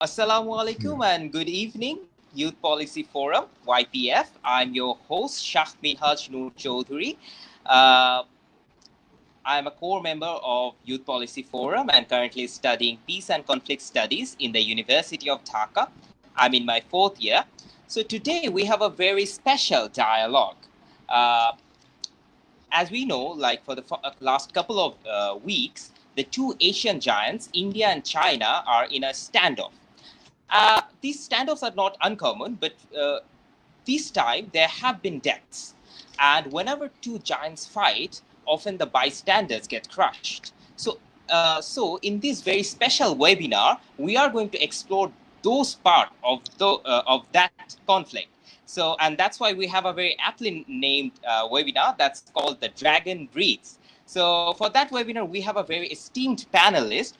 Assalamu alaikum and good evening, Youth Policy Forum, YPF. I'm your host, Shah Minhaz Chowdhury. Uh, I'm a core member of Youth Policy Forum and currently studying Peace and Conflict Studies in the University of Dhaka. I'm in my 4th year. So today we have a very special dialogue. As we know, like for the last couple of weeks, the two Asian giants, India and China, are in a standoff. These standoffs are not uncommon, but this time there have been deaths. And whenever two giants fight, often the bystanders get crushed. So in this very special webinar, we are going to explore those parts of that conflict. And that's why we have a very aptly named webinar that's called The Dragon Breathes. So for that webinar, we have a very esteemed panelist.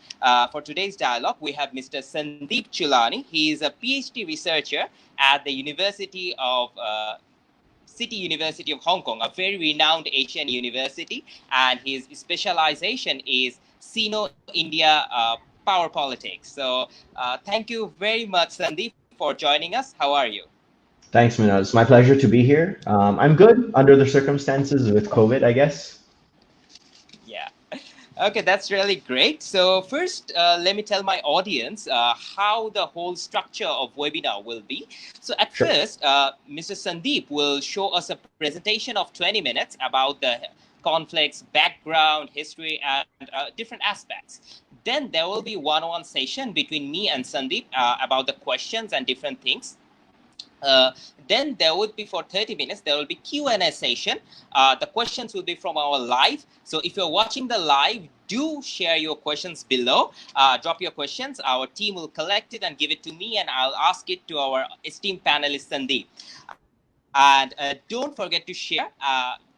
For today's dialogue, we have Mr. Sandeep Chulani. He is a Ph.D. researcher at the City University of Hong Kong, a very renowned Asian university, and his specialization is Sino-India power politics. So thank you very much, Sandeep, for joining us. How are you? Thanks, Minhaz. It's my pleasure to be here. I'm good under the circumstances with COVID, I guess. Yeah. Okay, that's really great. So first, let me tell my audience how the whole structure of webinar will be. So at first, Mr. Sandeep will show us a presentation of 20 minutes about the conflicts, background, history, and different aspects. Then there will be one-on-one session between me and Sandeep about the questions and different things. Then there would be for 30 minutes, there will be Q&A session. The questions will be from our live. So if you're watching the live, do share your questions below. Drop your questions. Our team will collect it and give it to me, and I'll ask it to our esteemed panelist, Sandeep. And don't forget to share.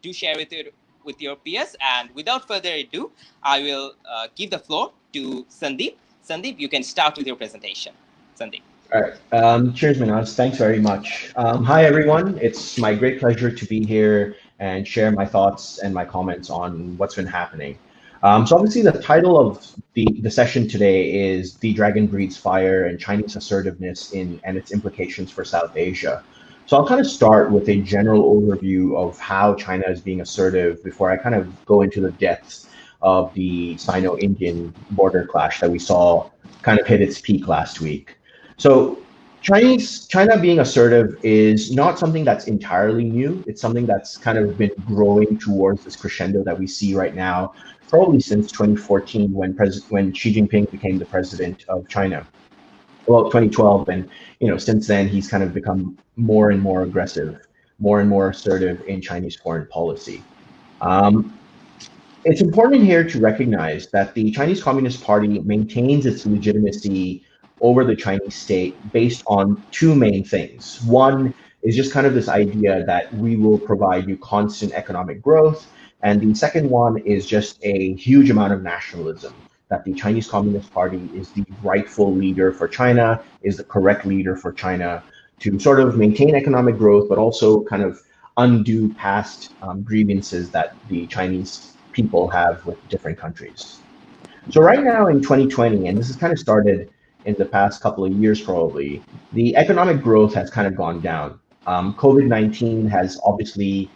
Do share with your peers. And without further ado, I will give the floor to Sandeep. Sandeep, you can start with your presentation. Sandeep. All right. Cheers, Minhaz. Thanks very much. Hi, everyone. It's my great pleasure to be here and share my thoughts and my comments on what's been happening. So obviously the title of the session today is The Dragon Breathes Fire and Chinese Assertiveness and its Implications for South Asia. So I'll kind of start with a general overview of how China is being assertive before I kind of go into the depths of the Sino-Indian border clash that we saw kind of hit its peak last week. So China being assertive is not something that's entirely new. It's something that's kind of been growing towards this crescendo that we see right now, probably since 2014 when Xi Jinping became the president of China. Well, 2012, and since then he's kind of become more and more aggressive, more and more assertive in Chinese foreign policy. It's important here to recognize that the Chinese Communist Party maintains its legitimacy over the Chinese state based on two main things. One is just kind of this idea that we will provide you constant economic growth. And the second one is just a huge amount of nationalism, that the Chinese Communist Party is the rightful leader for China, is the correct leader for China to sort of maintain economic growth, but also kind of undo past grievances that the Chinese people have with different countries. So right now in 2020, and this has kind of started in the past couple of years probably, the economic growth has kind of gone down. COVID-19 has obviously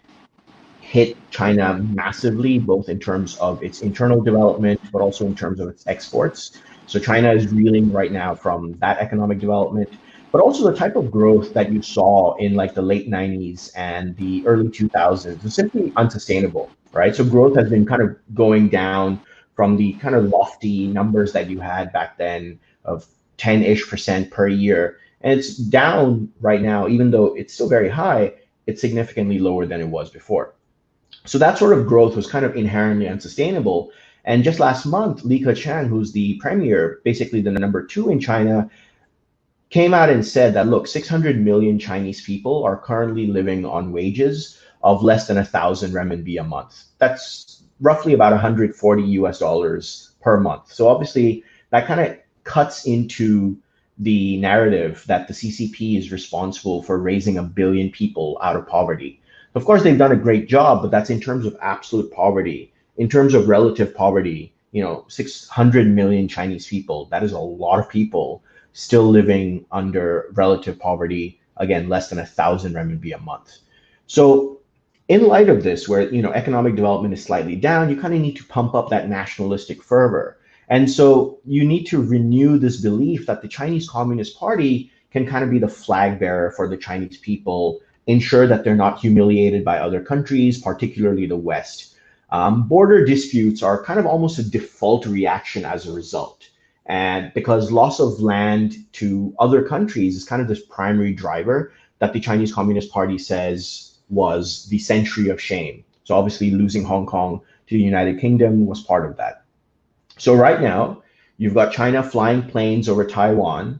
hit China massively, both in terms of its internal development, but also in terms of its exports. So China is reeling right now from that economic development, but also the type of growth that you saw in like the late 90s and the early 2000s is simply unsustainable, right? So growth has been kind of going down from the kind of lofty numbers that you had back then of 10-ish% per year. And it's down right now, even though it's still very high, it's significantly lower than it was before. So that sort of growth was kind of inherently unsustainable. And just last month, Li Keqiang, who's the premier, basically the number 2 in China, came out and said that, look, 600 million Chinese people are currently living on wages of less than 1,000 renminbi a month. That's roughly about $140 per month. So obviously that kind of cuts into the narrative that the CCP is responsible for raising 1 billion people out of poverty. Of course, they've done a great job, but that's in terms of absolute poverty. In terms of relative poverty, 600 million Chinese people, that is a lot of people still living under relative poverty, again, less than 1,000 renminbi a month. So in light of this, where economic development is slightly down, you kind of need to pump up that nationalistic fervor. And so you need to renew this belief that the Chinese Communist Party can kind of be the flag bearer for the Chinese people, ensure that they're not humiliated by other countries, particularly the West. Border disputes are kind of almost a default reaction as a result. And because loss of land to other countries is kind of this primary driver that the Chinese Communist Party says was the century of shame. So obviously losing Hong Kong to the United Kingdom was part of that. So right now, you've got China flying planes over Taiwan.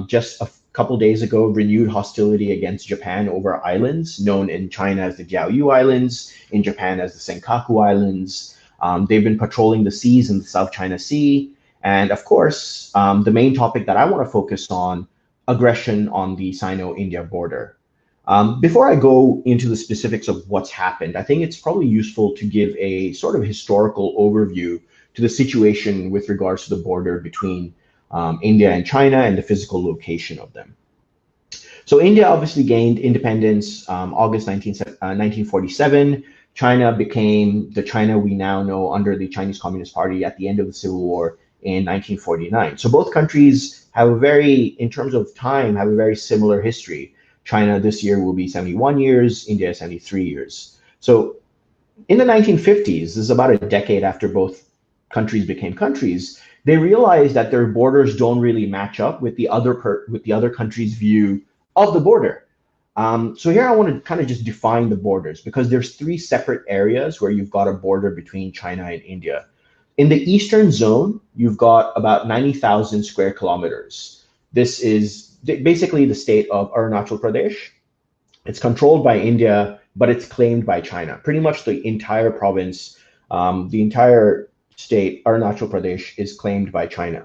Just a couple days ago, renewed hostility against Japan over islands, known in China as the Jiaoyu Islands, in Japan as the Senkaku Islands. They've been patrolling the seas in the South China Sea. And of course, the main topic that I want to focus on, aggression on the Sino-India border. Before I go into the specifics of what's happened, I think it's probably useful to give a sort of historical overview to the situation with regards to the border between India and China and the physical location of them. So India obviously gained independence August 1947. China became the China we now know under the Chinese Communist Party at the end of the Civil War in 1949. So both countries have in terms of time, have a very similar history. China this year will be 71 years, India 73 years. So in the 1950s, this is about a decade after both countries became countries, they realized that their borders don't really match up with the other country's view of the border. So here I want to kind of just define the borders, because there's three separate areas where you've got a border between China and India. In the eastern zone, you've got about 90,000 square kilometers. This is basically the state of Arunachal Pradesh. It's controlled by India, but it's claimed by China. Pretty much the entire province, the entire state, Arunachal Pradesh, is claimed by China.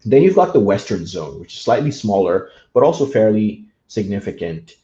Then you've got the western zone, which is slightly smaller, but also fairly significant.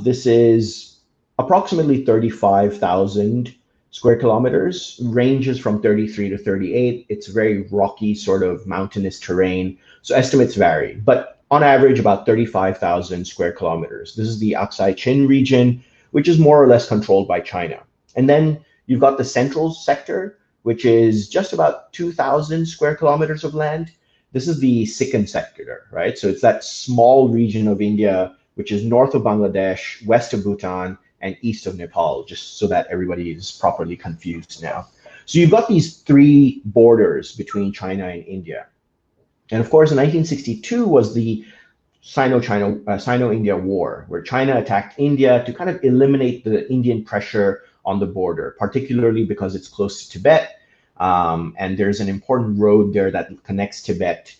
This is approximately 35,000 square kilometers, ranges from 33 to 38. It's very rocky, sort of mountainous terrain, so estimates vary, but on average about 35,000 square kilometers. This is the Aksai Chin region, which is more or less controlled by China. And then you've got the central sector, which is just about 2,000 square kilometers of land. This is the Sikkim sector, right? So it's that small region of India, which is north of Bangladesh, west of Bhutan, and east of Nepal, just so that everybody is properly confused now. So you've got these three borders between China and India. And of course, in 1962 was the Sino-India War, where China attacked India to kind of eliminate the Indian pressure on the border, particularly because it's close to Tibet, and there's an important road there that connects Tibet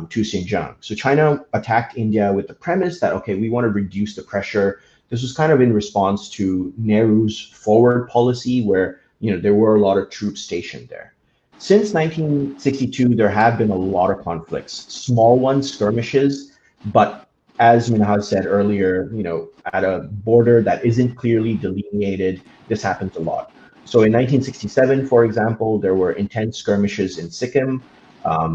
to Xinjiang. So China attacked India with the premise that, okay, we want to reduce the pressure. This was kind of in response to Nehru's forward policy, where there were a lot of troops stationed there. Since 1962, there have been a lot of conflicts, small ones, skirmishes, but as Minhaz said earlier, at a border that isn't clearly delineated, this happens a lot. So in 1967, for example, there were intense skirmishes in Sikkim.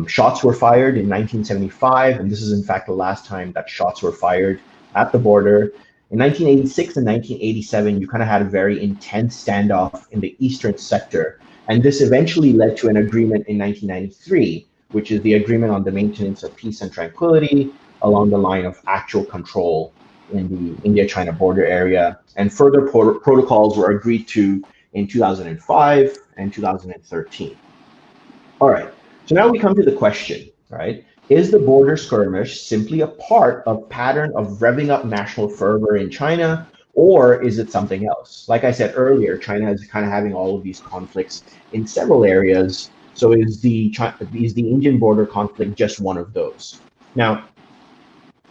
Shots were fired in 1975, and this is in fact the last time that shots were fired at the border. In 1986 and 1987, you kind of had a very intense standoff in the eastern sector, and this eventually led to an agreement in 1993, which is the agreement on the maintenance of peace and tranquility along the line of actual control in the India-China border area. And further protocols were agreed to in 2005 and 2013. All right, so now we come to the question, right? Is the border skirmish simply a part of pattern of revving up national fervor in China, or is it something else? Like I said earlier, China is kind of having all of these conflicts in several areas. So is the Indian border conflict just one of those? Now,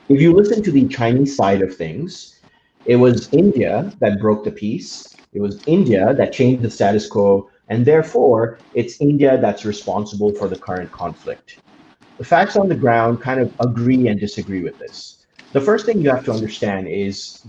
if you listen to the Chinese side of things, it was India that broke the peace. It was India that changed the status quo, and therefore it's India that's responsible for the current conflict. The facts on the ground kind of agree and disagree with this. The first thing you have to understand is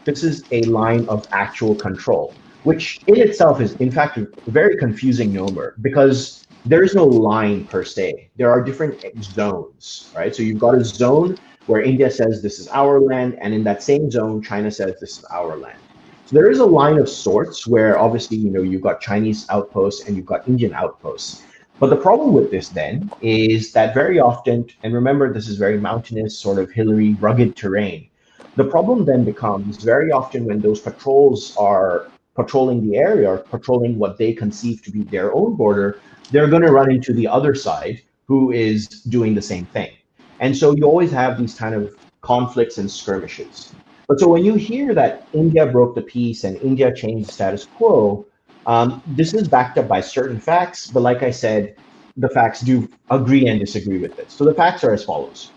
this is a line of actual control. which in itself is, in fact, a very confusing number because there is no line per se. There are different zones, right? So you've got a zone where India says this is our land, and in that same zone, China says this is our land. So there is a line of sorts where obviously, you've got Chinese outposts and you've got Indian outposts. But the problem with this then is that very often, and remember, this is very mountainous, sort of hilly, rugged terrain. The problem then becomes very often when those patrols are patrolling the area or patrolling what they conceive to be their own border, they're going to run into the other side who is doing the same thing. And so you always have these kind of conflicts and skirmishes. But so when you hear that India broke the peace and India changed the status quo, this is backed up by certain facts. But like I said, the facts do agree and disagree with this. So the facts are as follows.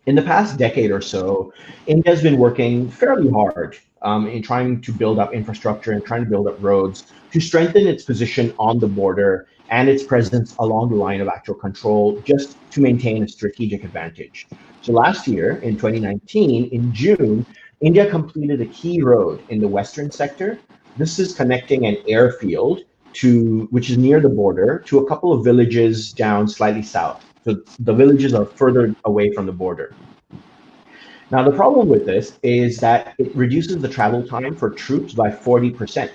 In the past decade or so, India has been working fairly hard in trying to build up infrastructure and trying to build up roads to strengthen its position on the border and its presence along the line of actual control, just to maintain a strategic advantage. So last year, in 2019, in June, India completed a key road in the western sector. This is connecting an airfield which is near the border, to a couple of villages down slightly south. So the villages are further away from the border. Now, the problem with this is that it reduces the travel time for troops by 40%,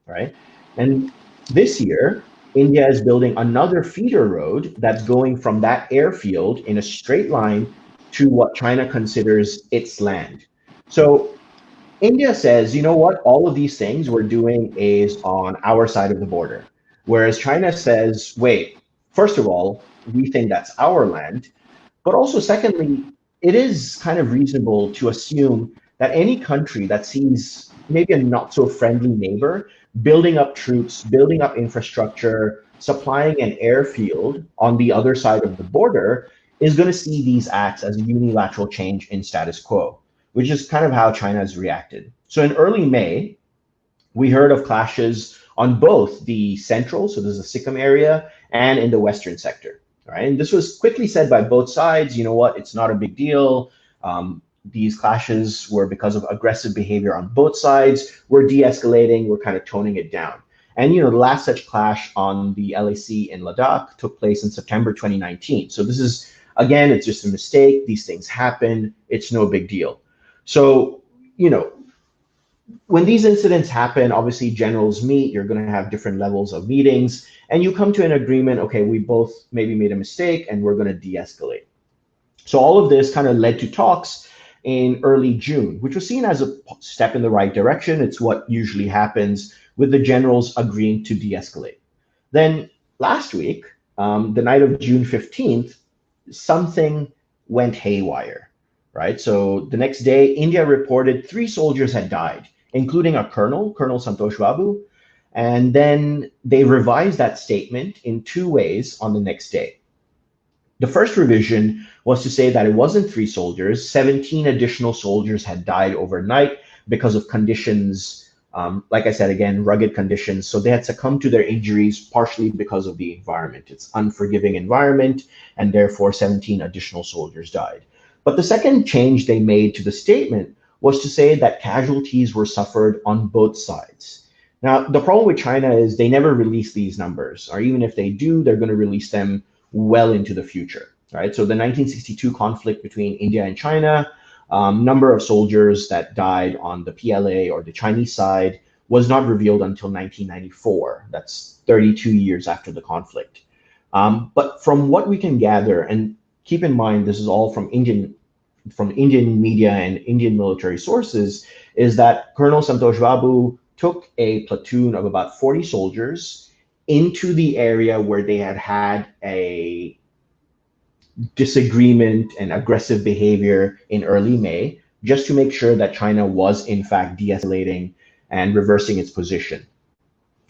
right? And this year, India is building another feeder road that's going from that airfield in a straight line to what China considers its land. So India says, you know what, all of these things we're doing is on our side of the border. Whereas China says, wait, first of all, we think that's our land. But also, secondly, it is kind of reasonable to assume that any country that sees maybe a not so friendly neighbor building up troops, building up infrastructure, supplying an airfield on the other side of the border is going to see these acts as a unilateral change in status quo, which is kind of how China has reacted. So in early May, we heard of clashes on both the central, so there's the Sikkim area, and in the western sector. Right? And this was quickly said by both sides, you know what, it's not a big deal. These clashes were because of aggressive behavior on both sides. We're de-escalating, we're kind of toning it down. And the last such clash on the LAC in Ladakh took place in September 2019. So this is, again, it's just a mistake. These things happen. It's no big deal. So, when these incidents happen, obviously generals meet, you're going to have different levels of meetings, and you come to an agreement, okay, we both maybe made a mistake and we're going to de-escalate. So all of this kind of led to talks in early June, which was seen as a step in the right direction. It's what usually happens with the generals agreeing to de-escalate. Then last week, the night of June 15th, something went haywire, right? So the next day, India reported 3 soldiers had died, including a Colonel Santosh Babu. And then they revised that statement in 2 ways on the next day. The first revision was to say that it wasn't 3 soldiers, 17 additional soldiers had died overnight because of conditions, like I said, again, rugged conditions. So they had succumbed to their injuries partially because of the environment. It's unforgiving environment, and therefore 17 additional soldiers died. But the second change they made to the statement was to say that casualties were suffered on both sides. Now, the problem with China is they never release these numbers, or even if they do, they're going to release them well into the future, right? So the 1962 conflict between India and China, number of soldiers that died on the PLA or the Chinese side was not revealed until 1994. That's 32 years after the conflict. But from what we can gather, and keep in mind, this is all from Indian media and Indian military sources, is that Colonel Santosh Babu took a platoon of about 40 soldiers into the area where they had had a disagreement and aggressive behavior in early May, just to make sure that China was in fact de-escalating and reversing its position.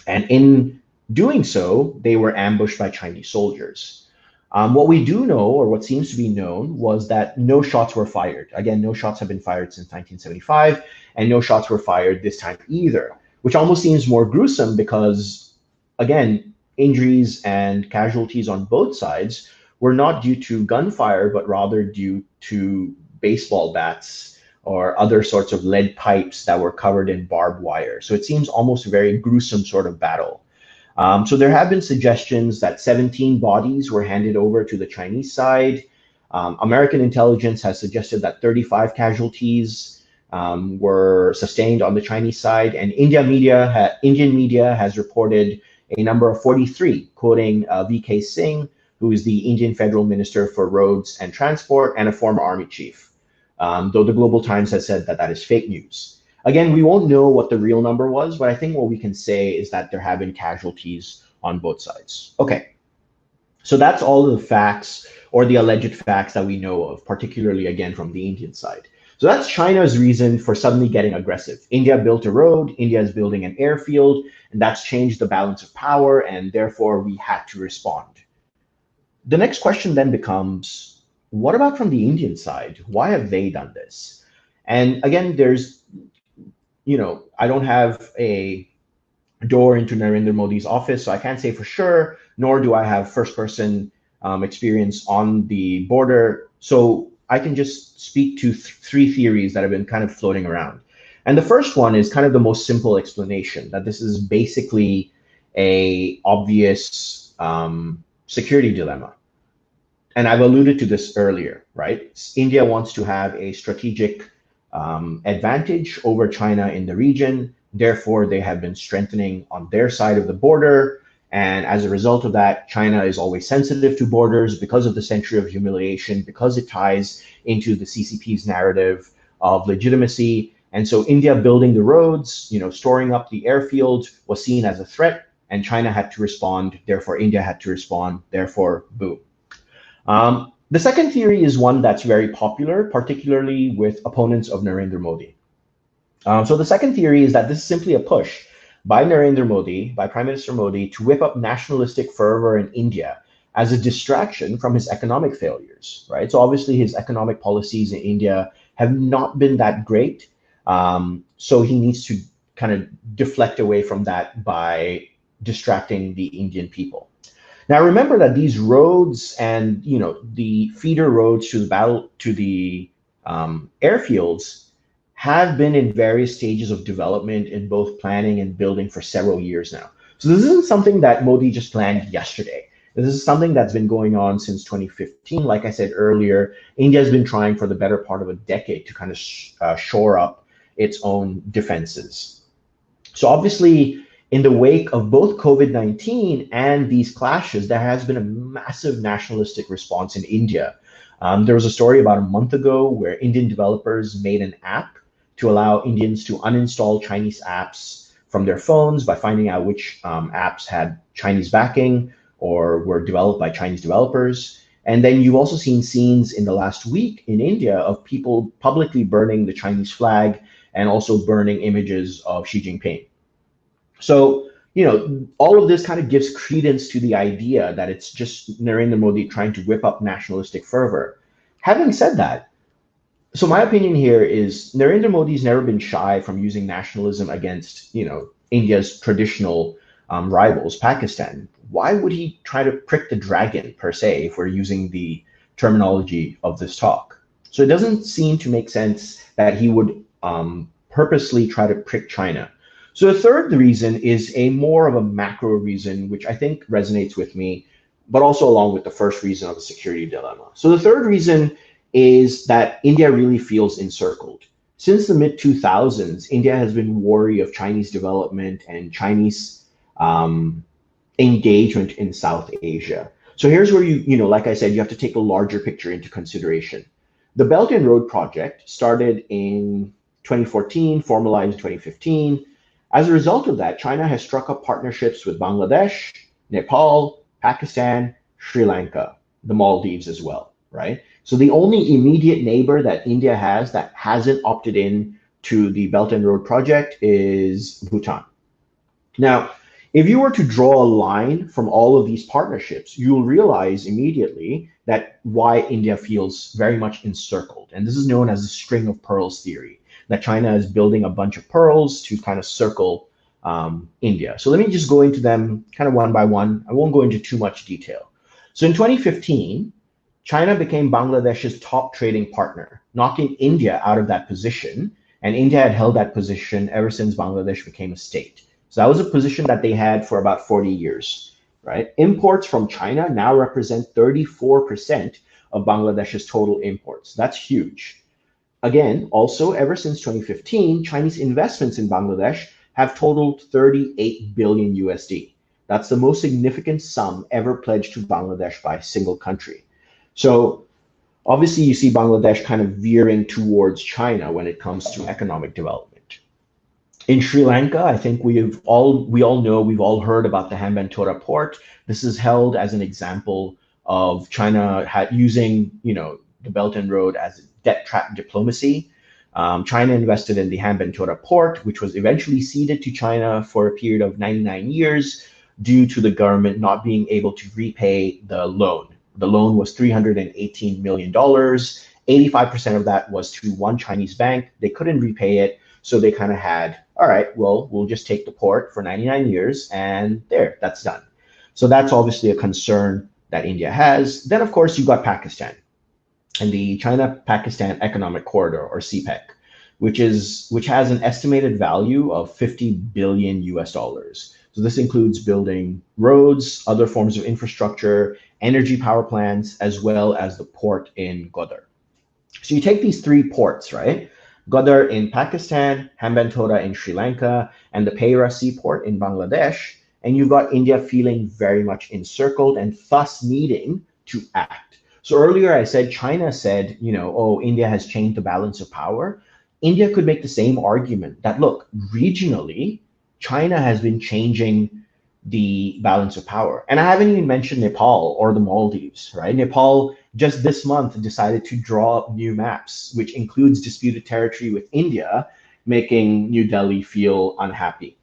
And in doing so, they were ambushed by Chinese soldiers. What we do know, or what seems to be known, was that no shots were fired. Again, no shots have been fired since 1975, and no shots were fired this time either, which almost seems more gruesome because, again, injuries and casualties on both sides were not due to gunfire, but rather due to baseball bats or other sorts of lead pipes that were covered in barbed wire. So it seems almost a very gruesome sort of battle. So there have been suggestions that 17 bodies were handed over to the Chinese side. American intelligence has suggested that 35 casualties were sustained on the Chinese side, and Indian media has reported a number of 43, quoting V.K. Singh, who is the Indian Federal Minister for Roads and Transport and a former army chief, though the Global Times has said that that is fake news. Again, we won't know what the real number was, but I think what we can say is that there have been casualties on both sides. Okay, so that's all of the facts or the alleged facts that we know of, particularly, again, from the Indian side. So that's China's reason for suddenly getting aggressive. India built a road, India is building an airfield, and that's changed the balance of power, and therefore we had to respond. The next question then becomes, what about from the Indian side? Why have they done this? And again, there's, I don't have a door into Narendra Modi's office, so I can't say for sure, nor do I have first-person experience on the border. So I can just speak to three theories that have been kind of floating around. And the first one is kind of the most simple explanation, that this is basically a obvious security dilemma. And I've alluded to this earlier, right? India wants to have a strategic advantage over China in the region. Therefore, they have been strengthening on their side of the border. And as a result of that, China is always sensitive to borders because of the century of humiliation, because it ties into the CCP's narrative of legitimacy. And so India building the roads, storing up the airfield was seen as a threat, and China had to respond. Therefore, India had to respond. Therefore, boom. The second theory is one that's very popular, particularly with opponents of Narendra Modi. So the second theory is that this is simply a push by Narendra Modi, by Prime Minister Modi, to whip up nationalistic fervor in India as a distraction from his economic failures, right? So obviously his economic policies in India have not been that great. So he needs to kind of deflect away from that by distracting the Indian people. Now, remember that these roads and, the feeder roads to the airfields have been in various stages of development in both planning and building for several years now. So this isn't something that Modi just planned yesterday. This is something that's been going on since 2015. Like I said earlier, India has been trying for the better part of a decade to kind of shore up its own defenses. So obviously, in the wake of both COVID-19 and these clashes, there has been a massive nationalistic response in India. There was a story about a month ago where Indian developers made an app to allow Indians to uninstall Chinese apps from their phones by finding out which apps had Chinese backing or were developed by Chinese developers. And then you've also seen scenes in the last week in India of people publicly burning the Chinese flag and also burning images of Xi Jinping. So, all of this kind of gives credence to the idea that it's just Narendra Modi trying to whip up nationalistic fervor. Having said that, so my opinion here is Narendra Modi's never been shy from using nationalism against, India's traditional rivals, Pakistan. Why would he try to prick the dragon, per se, if we're using the terminology of this talk? So it doesn't seem to make sense that he would purposely try to prick China. So the third reason is a more of a macro reason, which I think resonates with me, but also along with the first reason of the security dilemma. So the third reason is that India really feels encircled. Since the mid-2000s, India has been wary of Chinese development and Chinese engagement in South Asia. So here's where like I said, you have to take a larger picture into consideration. The Belt and Road project started in 2014, formalized in 2015. As a result of that, China has struck up partnerships with Bangladesh, Nepal, Pakistan, Sri Lanka, the Maldives as well, right? So the only immediate neighbor that India has that hasn't opted in to the Belt and Road project is Bhutan. Now, if you were to draw a line from all of these partnerships, you'll realize immediately that why India feels very much encircled. And this is known as the string of pearls theory, that China is building a bunch of pearls to kind of circle India. So let me just go into them kind of one by one. I won't go into too much detail. So in 2015, China became Bangladesh's top trading partner, knocking India out of that position. And India had held that position ever since Bangladesh became a state. So that was a position that they had for about 40 years, right? Imports from China now represent 34% of Bangladesh's total imports. That's huge. Again, also, ever since 2015, Chinese investments in Bangladesh have totaled 38 billion USD. That's the most significant sum ever pledged to Bangladesh by a single country. So obviously, you see Bangladesh kind of veering towards China when it comes to economic development. In Sri Lanka, I think we all know, we've all heard about the Hambantota port. This is held as an example of China using, the Belt and Road as debt trap diplomacy. China invested in the Hambantota port, which was eventually ceded to China for a period of 99 years due to the government not being able to repay the loan. The loan was $318 million. 85% of that was to one Chinese bank. They couldn't repay it, so they kind of had, all right, well, we'll just take the port for 99 years, and there, that's done. So that's obviously a concern that India has. Then, of course, you've got Pakistan and the China-Pakistan Economic Corridor, or CPEC, which has an estimated value of 50 billion US dollars. So this includes building roads, other forms of infrastructure, energy power plants, as well as the port in Godar. So you take these three ports, right? Godar in Pakistan, Hambantota in Sri Lanka, and the Peira seaport in Bangladesh, and you've got India feeling very much encircled and thus needing to act. So earlier I said China said, oh, India has changed the balance of power. India could make the same argument that, look, regionally, China has been changing the balance of power. And I haven't even mentioned Nepal or the Maldives, right? Nepal just this month decided to draw up new maps, which includes disputed territory with India, making New Delhi feel unhappy.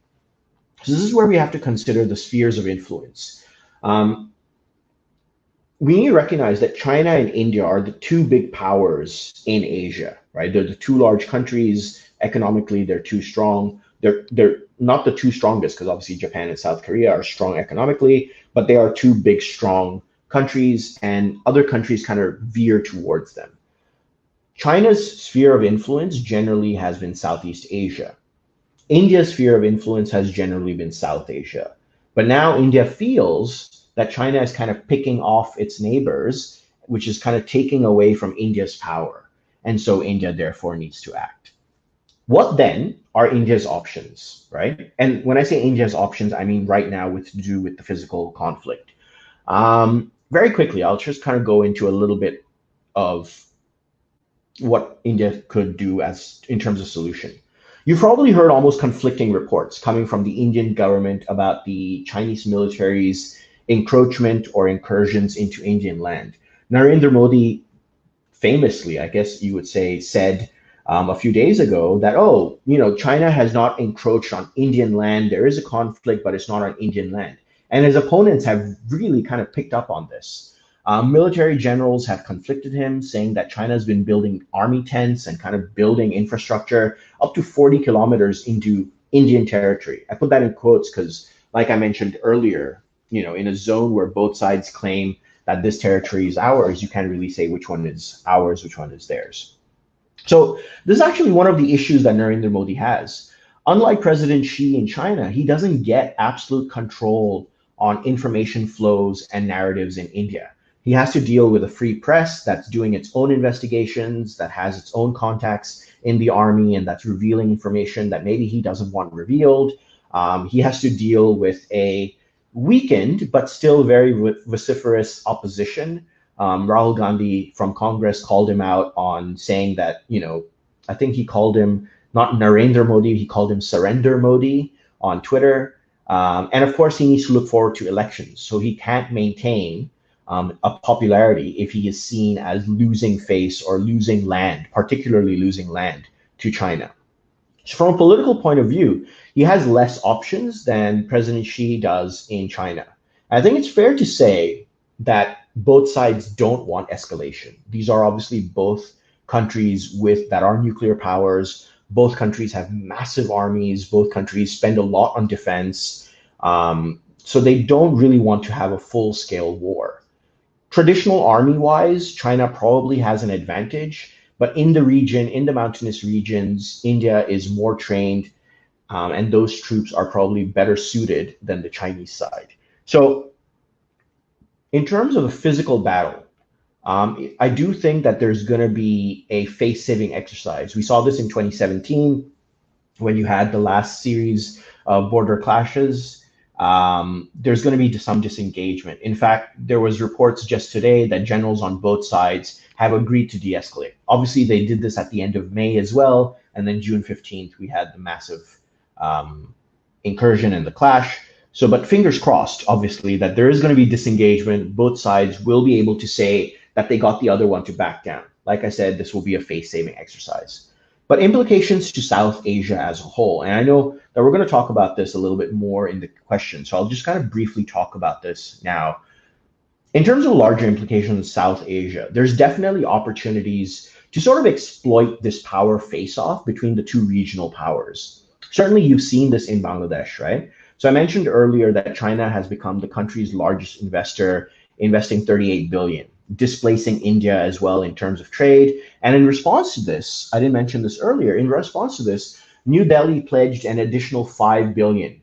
So this is where we have to consider the spheres of influence. We need to recognize that China and India are the two big powers in Asia, right? They're the two large countries. Economically, they're too strong. They're not the two strongest, because obviously Japan and South Korea are strong economically, but they are two big, strong countries, and other countries kind of veer towards them. China's sphere of influence generally has been Southeast Asia. India's sphere of influence has generally been South Asia. But now India feels that China is kind of picking off its neighbors, which is kind of taking away from India's power. And so India therefore needs to act. What then are India's options, right? And when I say India's options, I mean right now to do with the physical conflict. Very quickly, I'll just kind of go into a little bit of what India could do in terms of solution. You've probably heard almost conflicting reports coming from the Indian government about the Chinese military's encroachment or incursions into Indian land. Narendra Modi famously, I guess you would say, said a few days ago that, China has not encroached on Indian land. There is a conflict, but it's not on Indian land. And his opponents have really kind of picked up on this. Military generals have conflicted him, saying that China has been building army tents and kind of building infrastructure up to 40 kilometers into Indian territory. I put that in quotes because, like I mentioned earlier, in a zone where both sides claim that this territory is ours, you can't really say which one is ours, which one is theirs. So this is actually one of the issues that Narendra Modi has. Unlike President Xi in China, he doesn't get absolute control on information flows and narratives in India. He has to deal with a free press that's doing its own investigations, that has its own contacts in the army, and that's revealing information that maybe he doesn't want revealed. He has to deal with a weakened but still very vociferous opposition. Rahul Gandhi from Congress called him out on saying that, I think he called him not Narendra Modi, he called him Surrender Modi on Twitter. And of course, he needs to look forward to elections. So he can't maintain a popularity if he is seen as losing face or losing land, particularly losing land to China. So from a political point of view, he has less options than President Xi does in China. I think it's fair to say that both sides don't want escalation. These are obviously both countries that are nuclear powers. Both countries have massive armies. Both countries spend a lot on defense. So they don't really want to have a full-scale war. Traditional army-wise, China probably has an advantage, but in the region, in the mountainous regions, India is more trained, and those troops are probably better suited than the Chinese side. So in terms of a physical battle, I do think that there's going to be a face-saving exercise. We saw this in 2017 when you had the last series of border clashes. There's going to be some disengagement. In fact, there was reports just today that generals on both sides have agreed to de-escalate. Obviously, they did this at the end of May as well, and then June 15th, we had the massive incursion and the clash. So, but fingers crossed, obviously, that there is going to be disengagement. Both sides will be able to say that they got the other one to back down. Like I said, this will be a face-saving exercise. But implications to South Asia as a whole, and I know that we're going to talk about this a little bit more in the question, so I'll just kind of briefly talk about this now. In terms of larger implications in South Asia, there's definitely opportunities to sort of exploit this power face-off between the two regional powers. Certainly, you've seen this in Bangladesh, right? So I mentioned earlier that China has become the country's largest investor, investing 38 billion, displacing India as well in terms of trade. And in response to this, I didn't mention this earlier, in response to this, New Delhi pledged an additional 5 billion,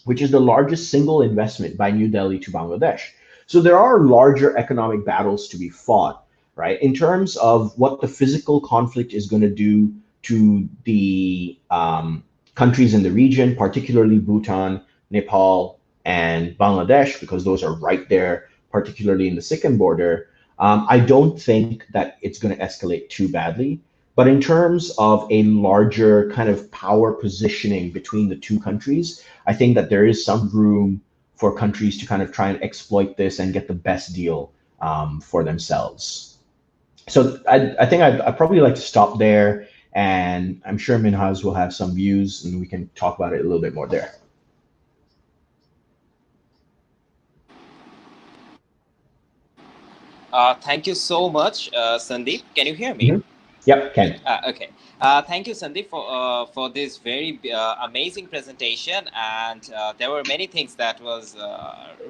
which is the largest single investment by New Delhi to Bangladesh. So there are larger economic battles to be fought, right? In terms of what the physical conflict is going to do to the countries in the region, particularly Bhutan, Nepal, and Bangladesh, because those are right there, particularly in the Sikkim border, I don't think that it's going to escalate too badly. But in terms of a larger kind of power positioning between the two countries, I think that there is some room for countries to kind of try and exploit this and get the best deal for themselves. So I think I'd probably like to stop there, and I'm sure Minhaz will have some views, and we can talk about it a little bit more there. Thank you so much, Sandeep. Can you hear me? Mm-hmm. Yep, Ken. Okay. Thank you, Sandeep, for this very amazing presentation. And there were many things that was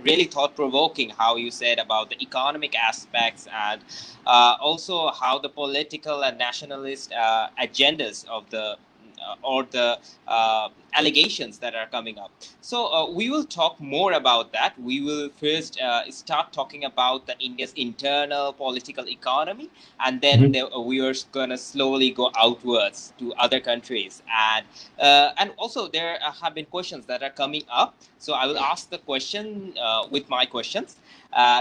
really thought-provoking, how you said about the economic aspects and also how the political and nationalist agendas of the or the allegations that are coming up. So we will talk more about that. We will first start talking about the India's internal political economy, and then we are going to slowly go outwards to other countries. And also there have been questions that are coming up. So I will ask the question with my questions.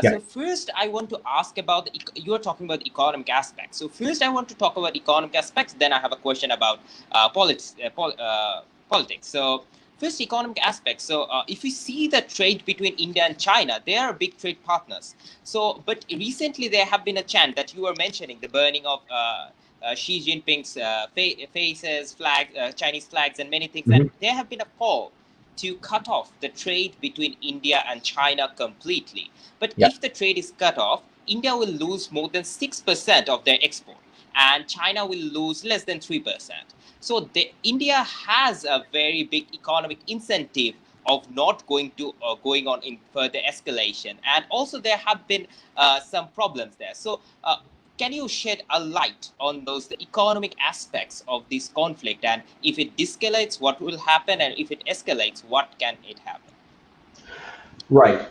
So first, I want to ask about you are talking about economic aspects. So first, I want to talk about economic aspects. Then I have a question about politics. So first, economic aspects. So if we see the trade between India and China, they are big trade partners. So, but recently there have been a chant that you were mentioning, the burning of Xi Jinping's faces, Chinese flags, and many things. And there have been a call to cut off the trade between India and China completely. But if the trade is cut off, India will lose more than 6% of their export, and China will lose less than 3%. So India has a very big economic incentive of not going on in further escalation. And also there have been some problems there. So can you shed a light on the economic aspects of this conflict, and if it escalates, what will happen, and if it escalates, what can it happen? Right.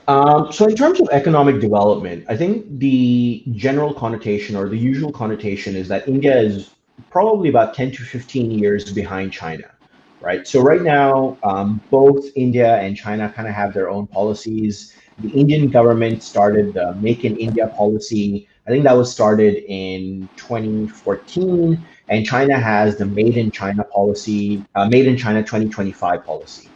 So in terms of economic development, I think the general connotation or the usual connotation is that India is probably about 10 to 15 years behind China, right? So right now, both India and China kind of have their own policies. The Indian government started the Make in India policy. I think that was started in 2014, and China has the Made in China policy, Made in China 2025 policy.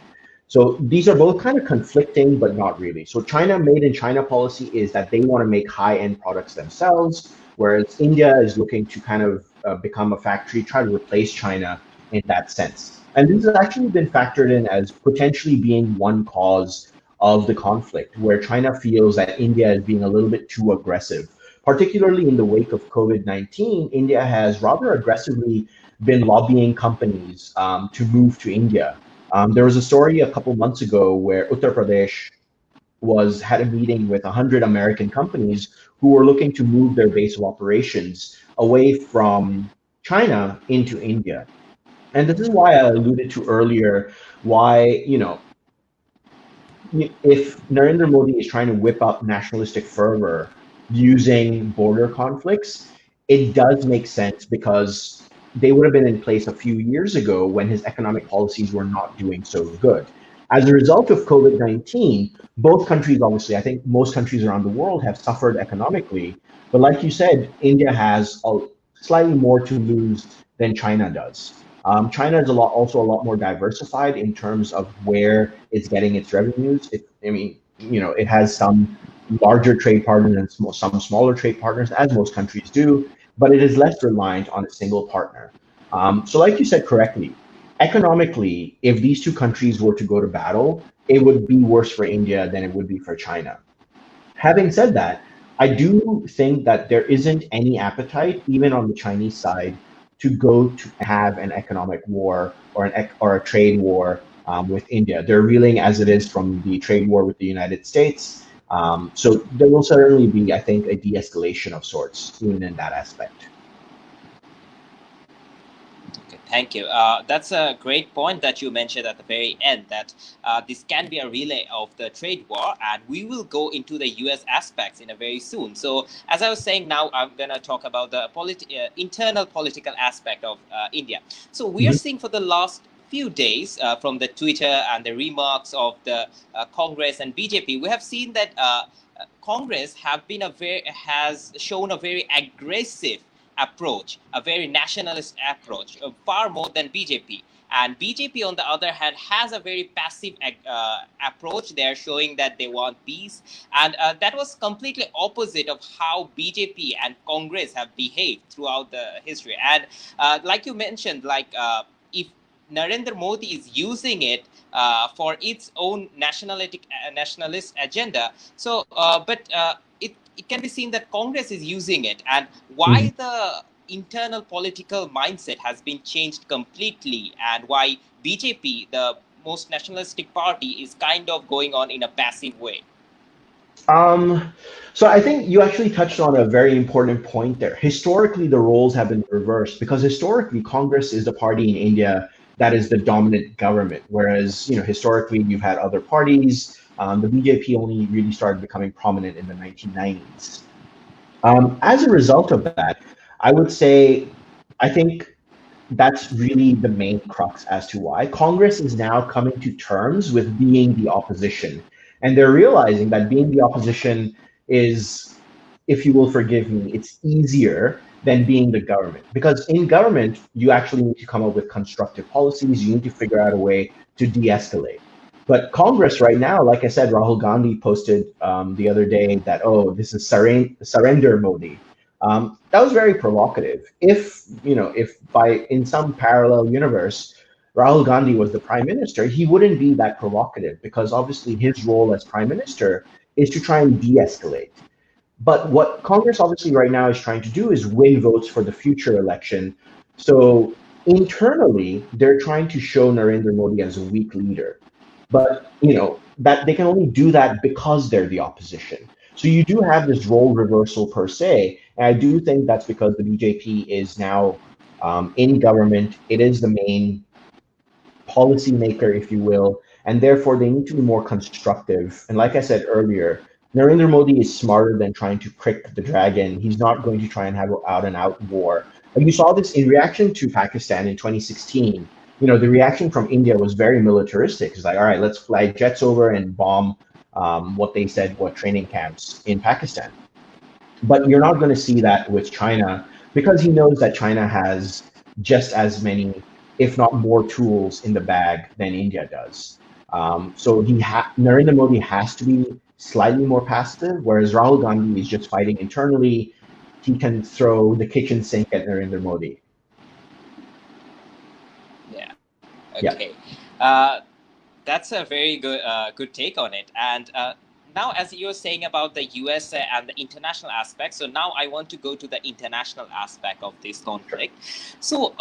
So these are both kind of conflicting, but not really. So China Made in China policy is that they want to make high-end products themselves, whereas India is looking to kind of become a factory, try to replace China in that sense. And this has actually been factored in as potentially being one cause of the conflict, where China feels that India is being a little bit too aggressive. Particularly in the wake of COVID-19, India has rather aggressively been lobbying companies to move to India. There was a story a couple months ago where Uttar Pradesh had a meeting with 100 American companies who were looking to move their base of operations away from China into India. And this is why I alluded to earlier why, if Narendra Modi is trying to whip up nationalistic fervor using border conflicts, it does make sense because they would have been in place a few years ago when his economic policies were not doing so good. As a result of COVID-19, both countries, obviously, I think most countries around the world have suffered economically. But like you said, India has slightly more to lose than China does. China is also a lot more diversified in terms of where it's getting its revenues. It has some larger trade partners and some smaller trade partners, as most countries do, but it is less reliant on a single partner. So like you said correctly, economically, if these two countries were to go to battle, it would be worse for India than it would be for China. Having said that, I do think that there isn't any appetite, even on the Chinese side, to go to have an economic war or a trade war with India. They're reeling as it is from the trade war with the United States. So there will certainly be, I think, a de-escalation of sorts, even in that aspect. Thank you. That's a great point that you mentioned at the very end, that this can be a relay of the trade war, and we will go into the US aspects in a very soon. So as I was saying, now I'm going to talk about the internal political aspect of India. So we are seeing for the last few days from the Twitter and the remarks of the Congress and BJP, we have seen that Congress has shown a very aggressive approach, a very nationalist approach, far more than BJP. And BJP, on the other hand, has a very passive approach. They're showing that they want peace. And that was completely opposite of how BJP and Congress have behaved throughout the history. And like you mentioned, if Narendra Modi is using it for its own nationalist agenda. So, it can be seen that Congress is using it, and why the internal political mindset has been changed completely, and why BJP, the most nationalistic party, is kind of going on in a passive way. So I think you actually touched on a very important point there. Historically, the roles have been reversed because historically, Congress is the party in India that is the dominant government, whereas historically you've had other parties. The BJP only really started becoming prominent in the 1990s. As a result of that, I would say I think that's really the main crux as to why Congress is now coming to terms with being the opposition. And they're realizing that being the opposition is, if you will forgive me, it's easier than being the government. Because in government, you actually need to come up with constructive policies. You need to figure out a way to de-escalate. But Congress right now, like I said, Rahul Gandhi posted the other day that, oh, this is surrender Modi. That was very provocative. If in some parallel universe, Rahul Gandhi was the prime minister, he wouldn't be that provocative because obviously his role as prime minister is to try and de-escalate. But what Congress obviously right now is trying to do is win votes for the future election. So internally, they're trying to show Narendra Modi as a weak leader. But that they can only do that because they're the opposition. So you do have this role reversal per se, and I do think that's because the BJP is now in government. It is the main policymaker, if you will, and therefore they need to be more constructive. And like I said earlier, Narendra Modi is smarter than trying to prick the dragon. He's not going to try and have an out-and-out war. And you saw this in reaction to Pakistan in 2016. The reaction from India was very militaristic. It's like, all right, let's fly jets over and bomb what they said were training camps in Pakistan. But you're not going to see that with China because he knows that China has just as many, if not more, tools in the bag than India does. So Narendra Modi has to be slightly more passive, whereas Rahul Gandhi is just fighting internally. He can throw the kitchen sink at Narendra Modi. Yeah. Okay. Yeah. That's a very good take on it. And now, as you were saying about the US and the international aspect, so now I want to go to the international aspect of this conflict. So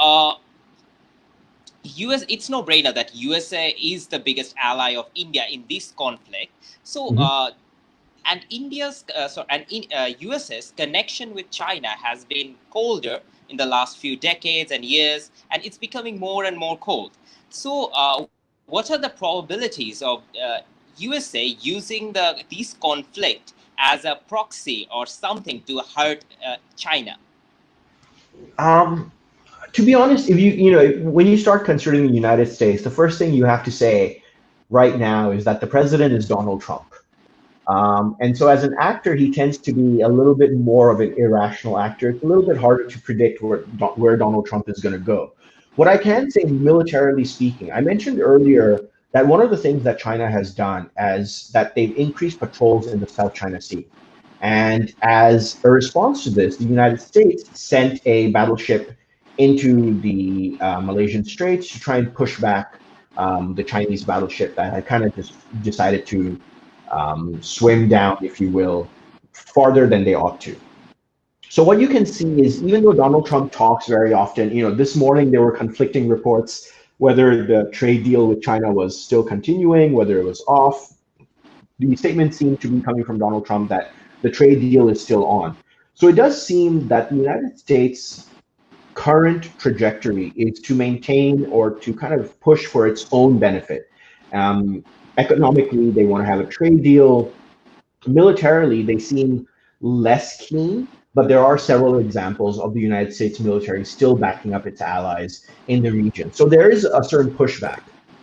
it's no brainer that USA is the biggest ally of India in this conflict. So, Mhm. and US's connection with China has been colder in the last few decades and years, and it's becoming more and more cold. So, what are the probabilities of USA using this conflict as a proxy or something to hurt China? Um, to be honest, if when you start considering the United States, the first thing you have to say right now is that the president is Donald Trump. And so as an actor, he tends to be a little bit more of an irrational actor. It's a little bit harder to predict where Donald Trump is going to go. What I can say, militarily speaking, I mentioned earlier that one of the things that China has done is that they've increased patrols in the South China Sea. And as a response to this, the United States sent a battleship into the Malaysian Straits to try and push back the Chinese battleship that had kind of just decided to swim down, if you will, farther than they ought to. So what you can see is, even though Donald Trump talks very often, this morning there were conflicting reports whether the trade deal with China was still continuing, whether it was off. The statement seemed to be coming from Donald Trump that the trade deal is still on. So it does seem that the United States' current trajectory is to maintain or to kind of push for its own benefit. Um, Economically, they want to have a trade deal. Militarily, they seem less keen, but there are several examples of the United States military still backing up its allies in the region. So there is a certain pushback.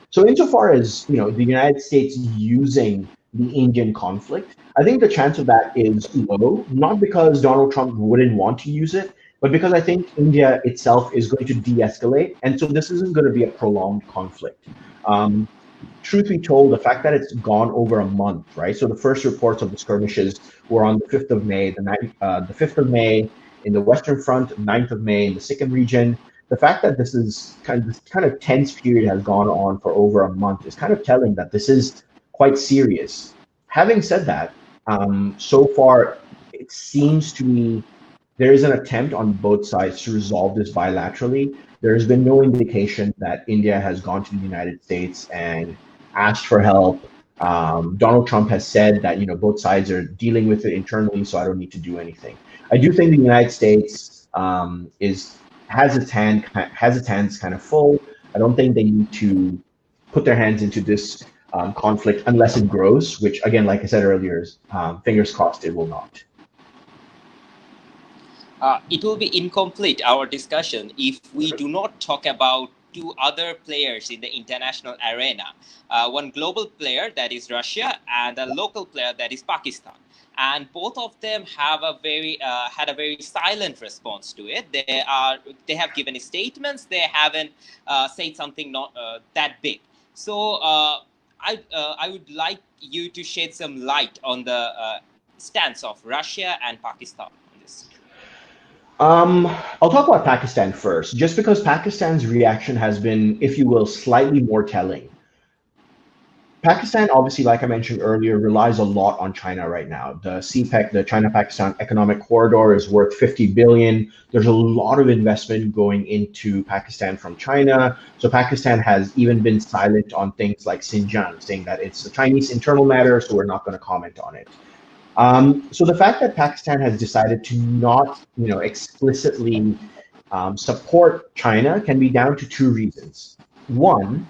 So insofar as the United States using the Indian conflict, I think the chance of that is low, not because Donald Trump wouldn't want to use it, but because I think India itself is going to de-escalate, and so this isn't going to be a prolonged conflict. Um, Truth be told, the fact that it's gone over a month, right? So the first reports of the skirmishes were on the 5th of May, the 5th of May in the Western Front, 9th of May in the Sikkim region. The fact that this kind of tense period has gone on for over a month is kind of telling that this is quite serious. Having said that, so far it seems to me there is an attempt on both sides to resolve this bilaterally. There has been no indication that India has gone to the United States and asked for help. Donald Trump has said that both sides are dealing with it internally, so I don't need to do anything. I do think the United States is has its hands kind of full. I don't think they need to put their hands into this conflict unless it grows, which again, like I said earlier, fingers crossed it will not. It will be incomplete, our discussion, if we do not talk about two other players in the international arena. One global player, that is Russia, and a local player, that is Pakistan. And both of them have had a very silent response to it. They have given statements. They haven't said something not that big. So I would like you to shed some light on the stance of Russia and Pakistan on this. I'll talk about Pakistan first, just because Pakistan's reaction has been, if you will, slightly more telling. Pakistan, obviously, like I mentioned earlier, relies a lot on China right now. The CPEC, the China-Pakistan Economic Corridor, is worth 50 billion. There's a lot of investment going into Pakistan from China. So Pakistan has even been silent on things like Xinjiang, saying that it's a Chinese internal matter, so we're not going to comment on it. So the fact that Pakistan has decided to not, explicitly support China can be down to two reasons. One,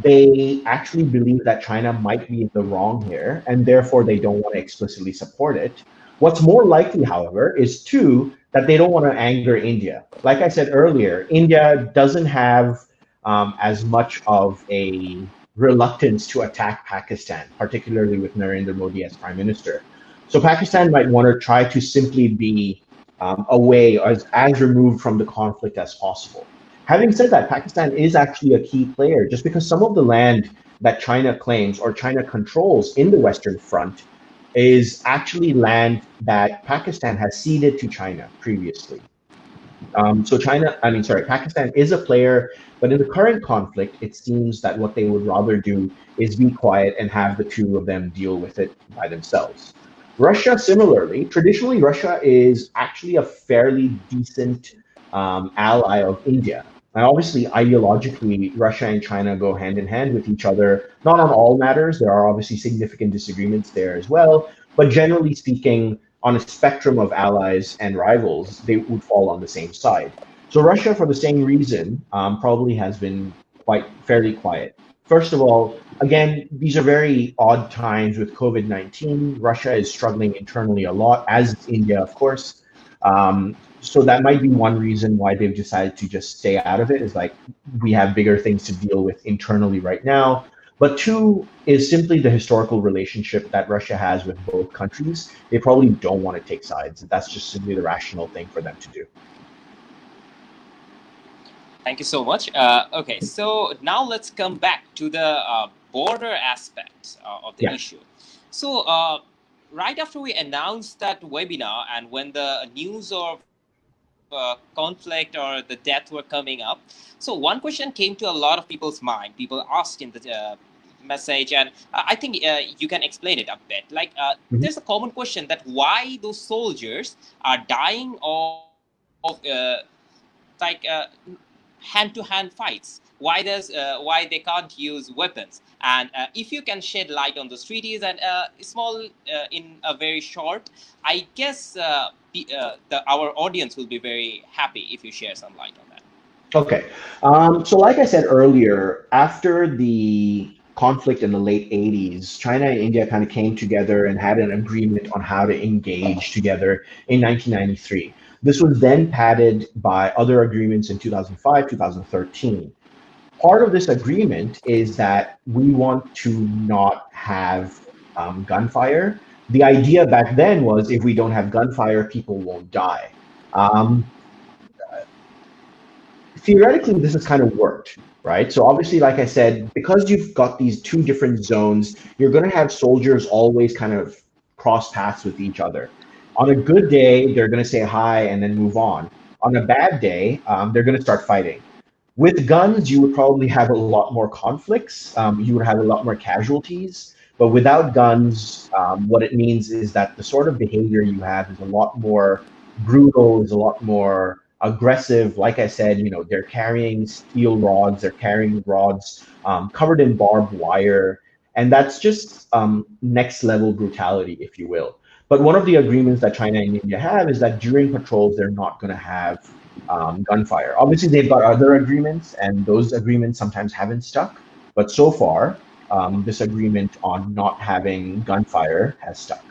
they actually believe that China might be in the wrong here, and therefore they don't want to explicitly support it. What's more likely, however, is two, that they don't want to anger India. Like I said earlier, India doesn't have as much of a reluctance to attack Pakistan, particularly with Narendra Modi as prime minister. So Pakistan might want to try to simply be away, as removed from the conflict as possible. Having said that, Pakistan is actually a key player, just because some of the land that China claims or China controls in the Western Front is actually land that Pakistan has ceded to China previously. Pakistan is a player, but in the current conflict, it seems that what they would rather do is be quiet and have the two of them deal with it by themselves. Russia, similarly, traditionally, Russia is actually a fairly decent ally of India. And obviously, ideologically, Russia and China go hand in hand with each other, not on all matters. There are obviously significant disagreements there as well. But generally speaking, on a spectrum of allies and rivals, they would fall on the same side. So Russia, for the same reason, probably has been quite fairly quiet. First of all, again, these are very odd times with COVID-19. Russia is struggling internally a lot, as is India, of course. So that might be one reason why they've decided to just stay out of it, is like, we have bigger things to deal with internally right now. But two is simply the historical relationship that Russia has with both countries. They probably don't want to take sides. That's just simply the rational thing for them to do. Thank you so much. Okay, so now let's come back to the border aspect of the issue. So right after we announced that webinar, and when the news of conflict or the death were coming up, so one question came to a lot of people's mind. People asked in the message, and I think you can explain it a bit. Like, there's a common question that why those soldiers are dying of hand-to-hand fights. Why they can't use weapons? And if you can shed light on those treaties, and small in a very short, I guess our audience will be very happy if you share some light on that. Okay, so like I said earlier, after the conflict in the late 80s, China and India kind of came together and had an agreement on how to engage together in 1993. This was then padded by other agreements in 2005, 2013. Part of this agreement is that we want to not have gunfire. The idea back then was, if we don't have gunfire, people won't die. Theoretically, this has kind of worked, right? So obviously, like I said, because you've got these two different zones, you're going to have soldiers always kind of cross paths with each other. On a good day, they're going to say hi and then move on. On a bad day, they're going to start fighting. With guns, you would probably have a lot more conflicts. You would have a lot more casualties. But without guns, what it means is that the sort of behavior you have is a lot more brutal, is a lot more aggressive. Like I said, they're carrying steel rods, they're carrying rods covered in barbed wire. And that's just next level brutality, if you will. But one of the agreements that China and India have is that during patrols, they're not going to have gunfire. Obviously, they've got other agreements, and those agreements sometimes haven't stuck. But so far, this agreement on not having gunfire has stuck.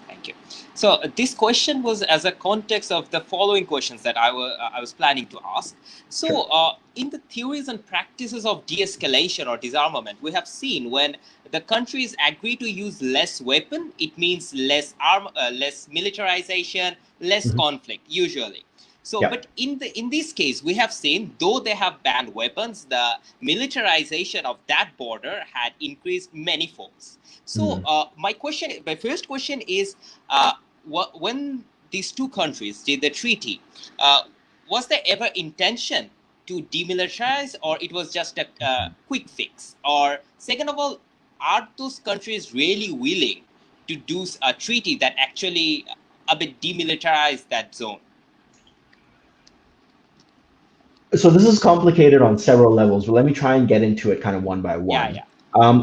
Thank you. So this question was as a context of the following questions that I was planning to ask. So sure. In the theories and practices of de-escalation or disarmament, we have seen when the countries agree to use less weapon, it means less less militarization, less conflict usually. So, but in this case, we have seen, though they have banned weapons, the militarization of that border had increased many folds. So, my first question is, when these two countries did the treaty, was there ever intention to demilitarize, or it was just a quick fix? Or second of all, are those countries really willing to do a treaty that actually a bit demilitarize that zone? So this is complicated on several levels, but let me try and get into it kind of one by one.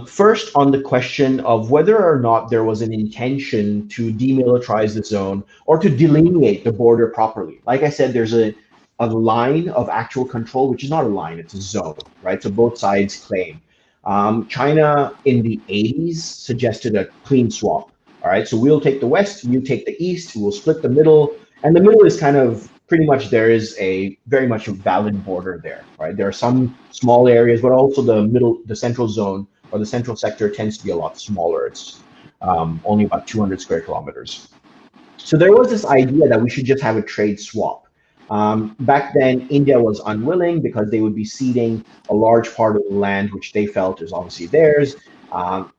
First, on the question of whether or not there was an intention to demilitarize the zone or to delineate the border properly. Like I said, there's a line of actual control, which is not a line, it's a zone, right? So both sides claim. China in the 80s suggested a clean swap, all right? So we'll take the West, you take the East, we'll split the middle, and the middle is kind of pretty much, there is a very much a valid border there, right? There are some small areas, but also the central zone or the central sector tends to be a lot smaller. It's only about 200 square kilometers. So there was this idea that we should just have a trade swap. Back then, India was unwilling because they would be ceding a large part of the land, which they felt is obviously theirs.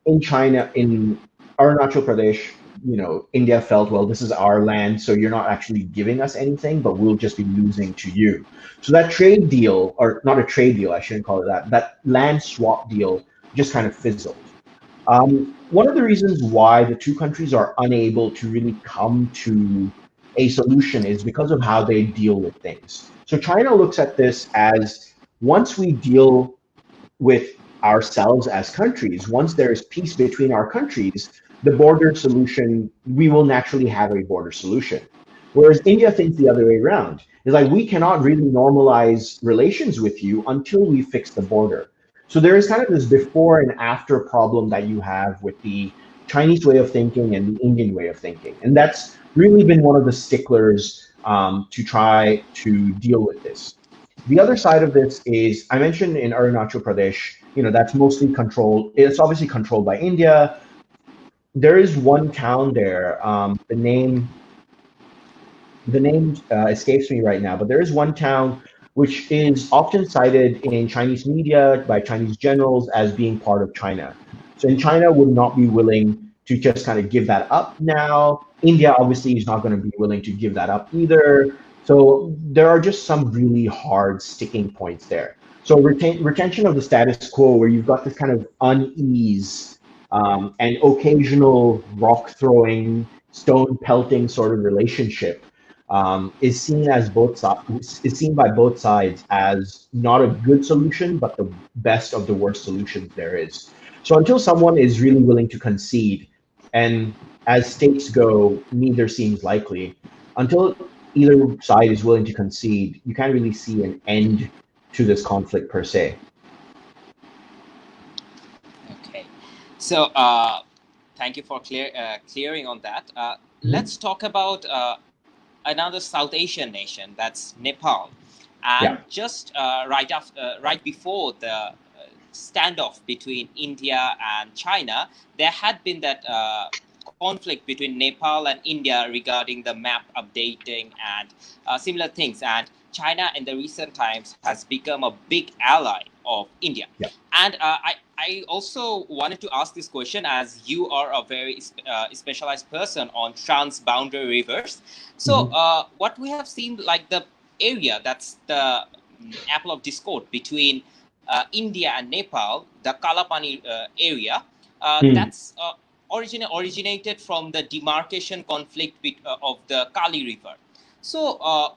In China, in Arunachal Pradesh, India felt, well, this is our land, so you're not actually giving us anything, but we'll just be losing to you. So that trade deal, or not a trade deal, I shouldn't call it that, that land swap deal just kind of fizzled. One of the reasons why the two countries are unable to really come to a solution is because of how they deal with things. So China looks at this as, once we deal with ourselves as countries, once there is peace between our countries, the border solution, we will naturally have a border solution. Whereas India thinks the other way around. It's like, we cannot really normalize relations with you until we fix the border. So there is kind of this before and after problem that you have with the Chinese way of thinking and the Indian way of thinking. And that's really been one of the sticklers to try to deal with this. The other side of this is, I mentioned in Arunachal Pradesh, that's mostly controlled. It's obviously controlled by India. There is one town there. The name escapes me right now, but there is one town which is often cited in Chinese media by Chinese generals as being part of China. So, and China would not be willing to just kind of give that up now. India obviously is not going to be willing to give that up either. So there are just some really hard sticking points there. So retention of the status quo, where you've got this kind of unease and occasional rock throwing, stone pelting sort of relationship, is seen by both sides as not a good solution, but the best of the worst solutions there is. So until someone is really willing to concede, and as states go, neither seems likely, until either side is willing to concede, you can't really see an end to this conflict per se. Okay, so thank you for clearing on that. Let's talk about another South Asian nation, that's Nepal. And just right before the standoff between India and China, there had been that conflict between Nepal and India regarding the map updating and similar things. And China in the recent times has become a big ally of India. And I also wanted to ask this question, as you are a very specialized person on trans-boundary rivers. So what we have seen, like the area that's the apple of discord between India and Nepal, the Kalapani area, that's originated from the demarcation conflict of the Kali River. So,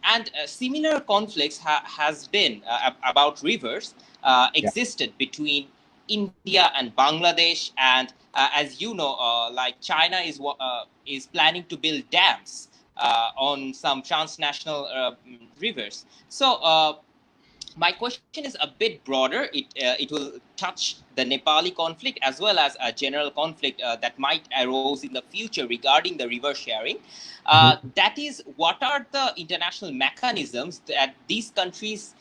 and similar conflicts has been about rivers existed between India and Bangladesh, and as you know, like China is planning to build dams on some transnational rivers. So my question is a bit broader. It will touch the Nepali conflict as well as a general conflict that might arise in the future regarding the river sharing. That is, what are the international mechanisms that these countries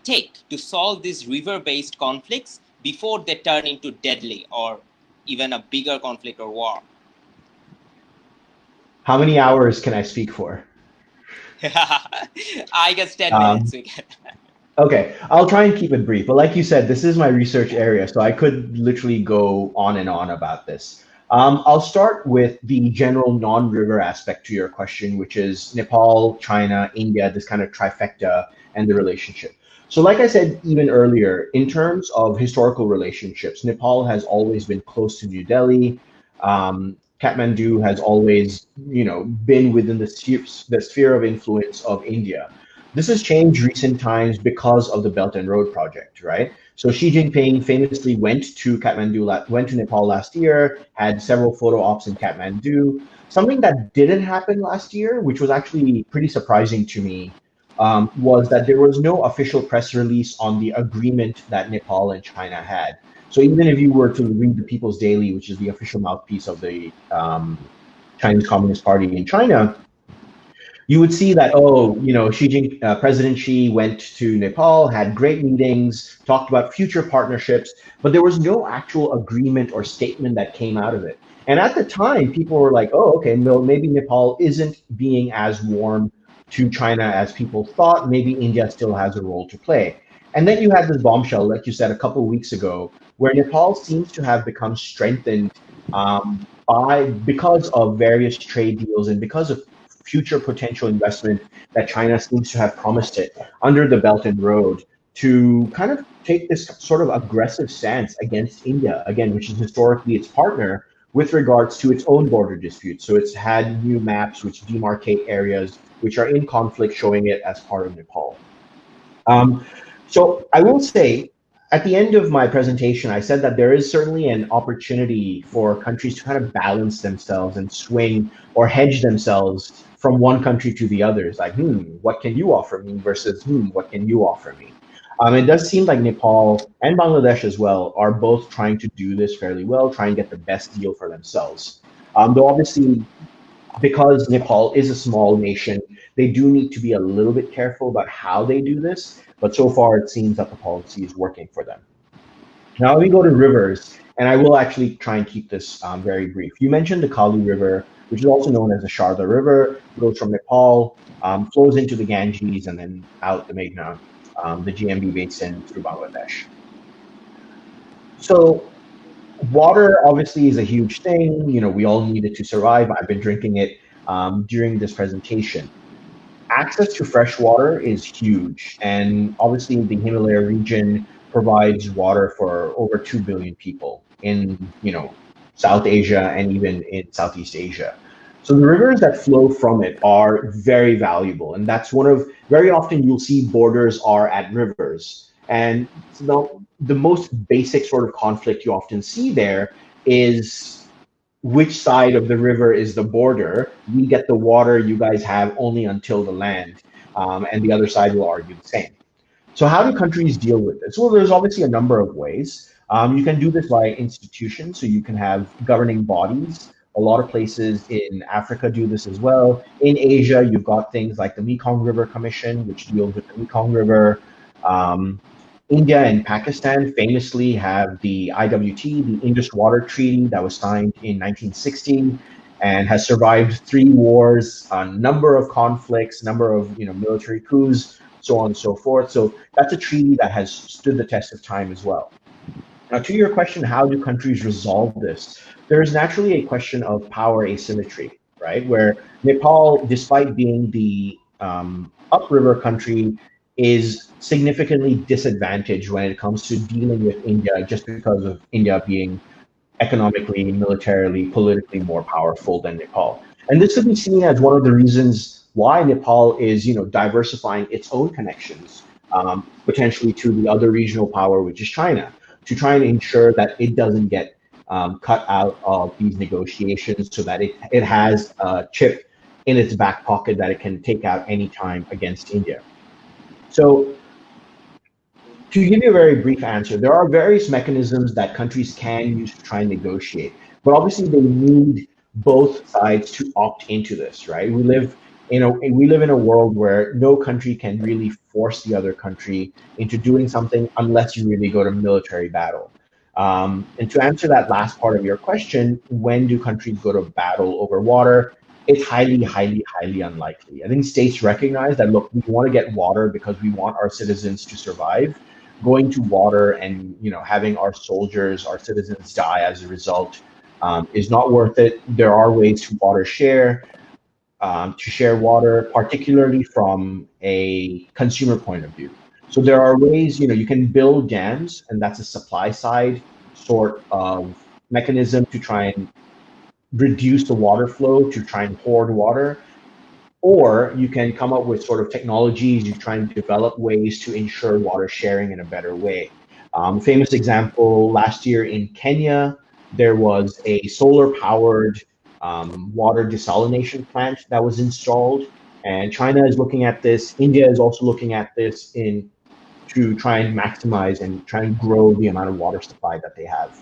take to solve these river-based conflicts before they turn into deadly or even a bigger conflict or war? How many hours can I speak for? I guess 10 minutes we can. Okay, I'll try and keep it brief. But like you said, this is my research area, so I could literally go on and on about this. I'll start with the general non-river aspect to your question, which is Nepal, China, India, this kind of trifecta and the relationship. So like I said even earlier, in terms of historical relationships, Nepal has always been close to New Delhi. Kathmandu has always, been within the sphere of influence of India. This has changed recent times because of the Belt and Road project, right? So Xi Jinping famously went to Nepal last year, had several photo ops in Kathmandu. Something that didn't happen last year, which was actually pretty surprising to me, was that there was no official press release on the agreement that Nepal and China had. So even if you were to read the People's Daily, which is the official mouthpiece of the Chinese Communist Party in China, you would see that, President Xi went to Nepal, had great meetings, talked about future partnerships, but there was no actual agreement or statement that came out of it. And at the time, people were like, oh, okay, no, maybe Nepal isn't being as warm to China as people thought. Maybe India still has a role to play. And then you had this bombshell, like you said, a couple of weeks ago, where Nepal seems to have become strengthened because of various trade deals and because of future potential investment that China seems to have promised it under the Belt and Road, to kind of take this sort of aggressive stance against India, again, which is historically its partner, with regards to its own border disputes. So it's had new maps which demarcate areas which are in conflict, showing it as part of Nepal. Um, so I will say, at the end of my presentation, I said that there is certainly an opportunity for countries to kind of balance themselves and swing or hedge themselves from one country to the other. It's like, what can you offer me versus, what can you offer me? It does seem like Nepal and Bangladesh as well are both trying to do this fairly well, try and get the best deal for themselves. Though obviously, because Nepal is a small nation, they do need to be a little bit careful about how they do this. But so far, it seems that the policy is working for them. Now we go to rivers, and I will actually try and keep this very brief. You mentioned the Kali River, which is also known as the Sharda River. It goes from Nepal, flows into the Ganges, and then out the Meghna, the GMB basin through Bangladesh. So water obviously is a huge thing. We all need it to survive. I've been drinking it during this presentation. Access to fresh water is huge, and obviously the Himalaya region provides water for over 2 billion people in South Asia and even in Southeast Asia. So the rivers that flow from it are very valuable, and that's very often you'll see borders are at rivers. And so the most basic sort of conflict you often see there is which side of the river is the border. We get the water, you guys have only until the land, and the other side will argue the same. So how do countries deal with this? Well, there's obviously a number of ways. You can do this by institutions, so you can have governing bodies. A lot of places in Africa do this as well. In Asia, you've got things like the Mekong River Commission, which deals with the Mekong River. India and Pakistan famously have the IWT, the Indus Water Treaty, that was signed in 1960 and has survived 3 wars, a number of conflicts, number of military coups, so on and so forth. So that's a treaty that has stood the test of time as well. Now, to your question, how do countries resolve this? There is naturally a question of power asymmetry, right? Where Nepal, despite being the upriver country, is significantly disadvantaged when it comes to dealing with India, just because of India being economically, militarily, politically more powerful than Nepal. And this could be seen as one of the reasons why Nepal is, diversifying its own connections, potentially to the other regional power, which is China, to try and ensure that it doesn't get cut out of these negotiations, so that it has a chip in its back pocket that it can take out anytime against India. So to give you a very brief answer, there are various mechanisms that countries can use to try and negotiate, but obviously they need both sides to opt into this, right? We live in a world where no country can really force the other country into doing something unless you really go to military battle. And to answer that last part of your question, when do countries go to battle over water? It's highly, highly, highly unlikely. I think states recognize that, look, we want to get water because we want our citizens to survive. Going to water and having our soldiers, our citizens die as a result is not worth it. There are ways to share water, particularly from a consumer point of view. So there are ways, you can build dams, and that's a supply side sort of mechanism to try and reduce the water flow, to try and hoard water. Or you can come up with sort of technologies, you try and develop ways to ensure water sharing in a better way. Famous example, last year in Kenya, there was a solar-powered water desalination plant that was installed, and China is looking at this. India is also looking at this to try and maximize and try and grow the amount of water supply that they have.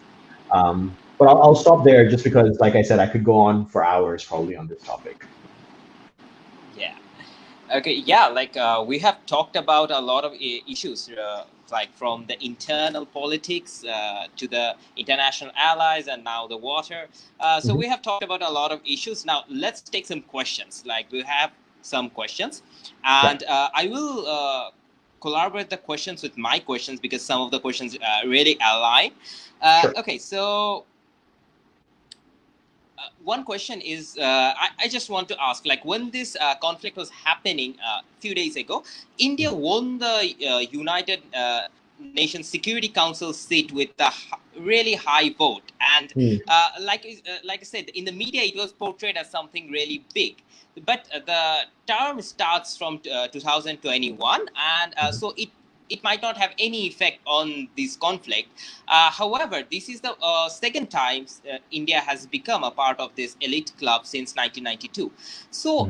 But I'll stop there, just because, like I said, I could go on for hours probably on this topic. Yeah. Okay. Yeah. We have talked about a lot of issues, like from the internal politics to the international allies, and now the water. So we have talked about a lot of issues. Now let's take some questions. We have some questions, and I will collaborate the questions with my questions, because some of the questions really align. Sure. Okay. So one question is, I just want to ask, when this conflict was happening a few days ago, India won the United Nations Security Council seat with a really high vote. And like I said, in the media, it was portrayed as something really big. But the term starts from 2021, and so it might not have any effect on this conflict. However, this is the second time India has become a part of this elite club since 1992. So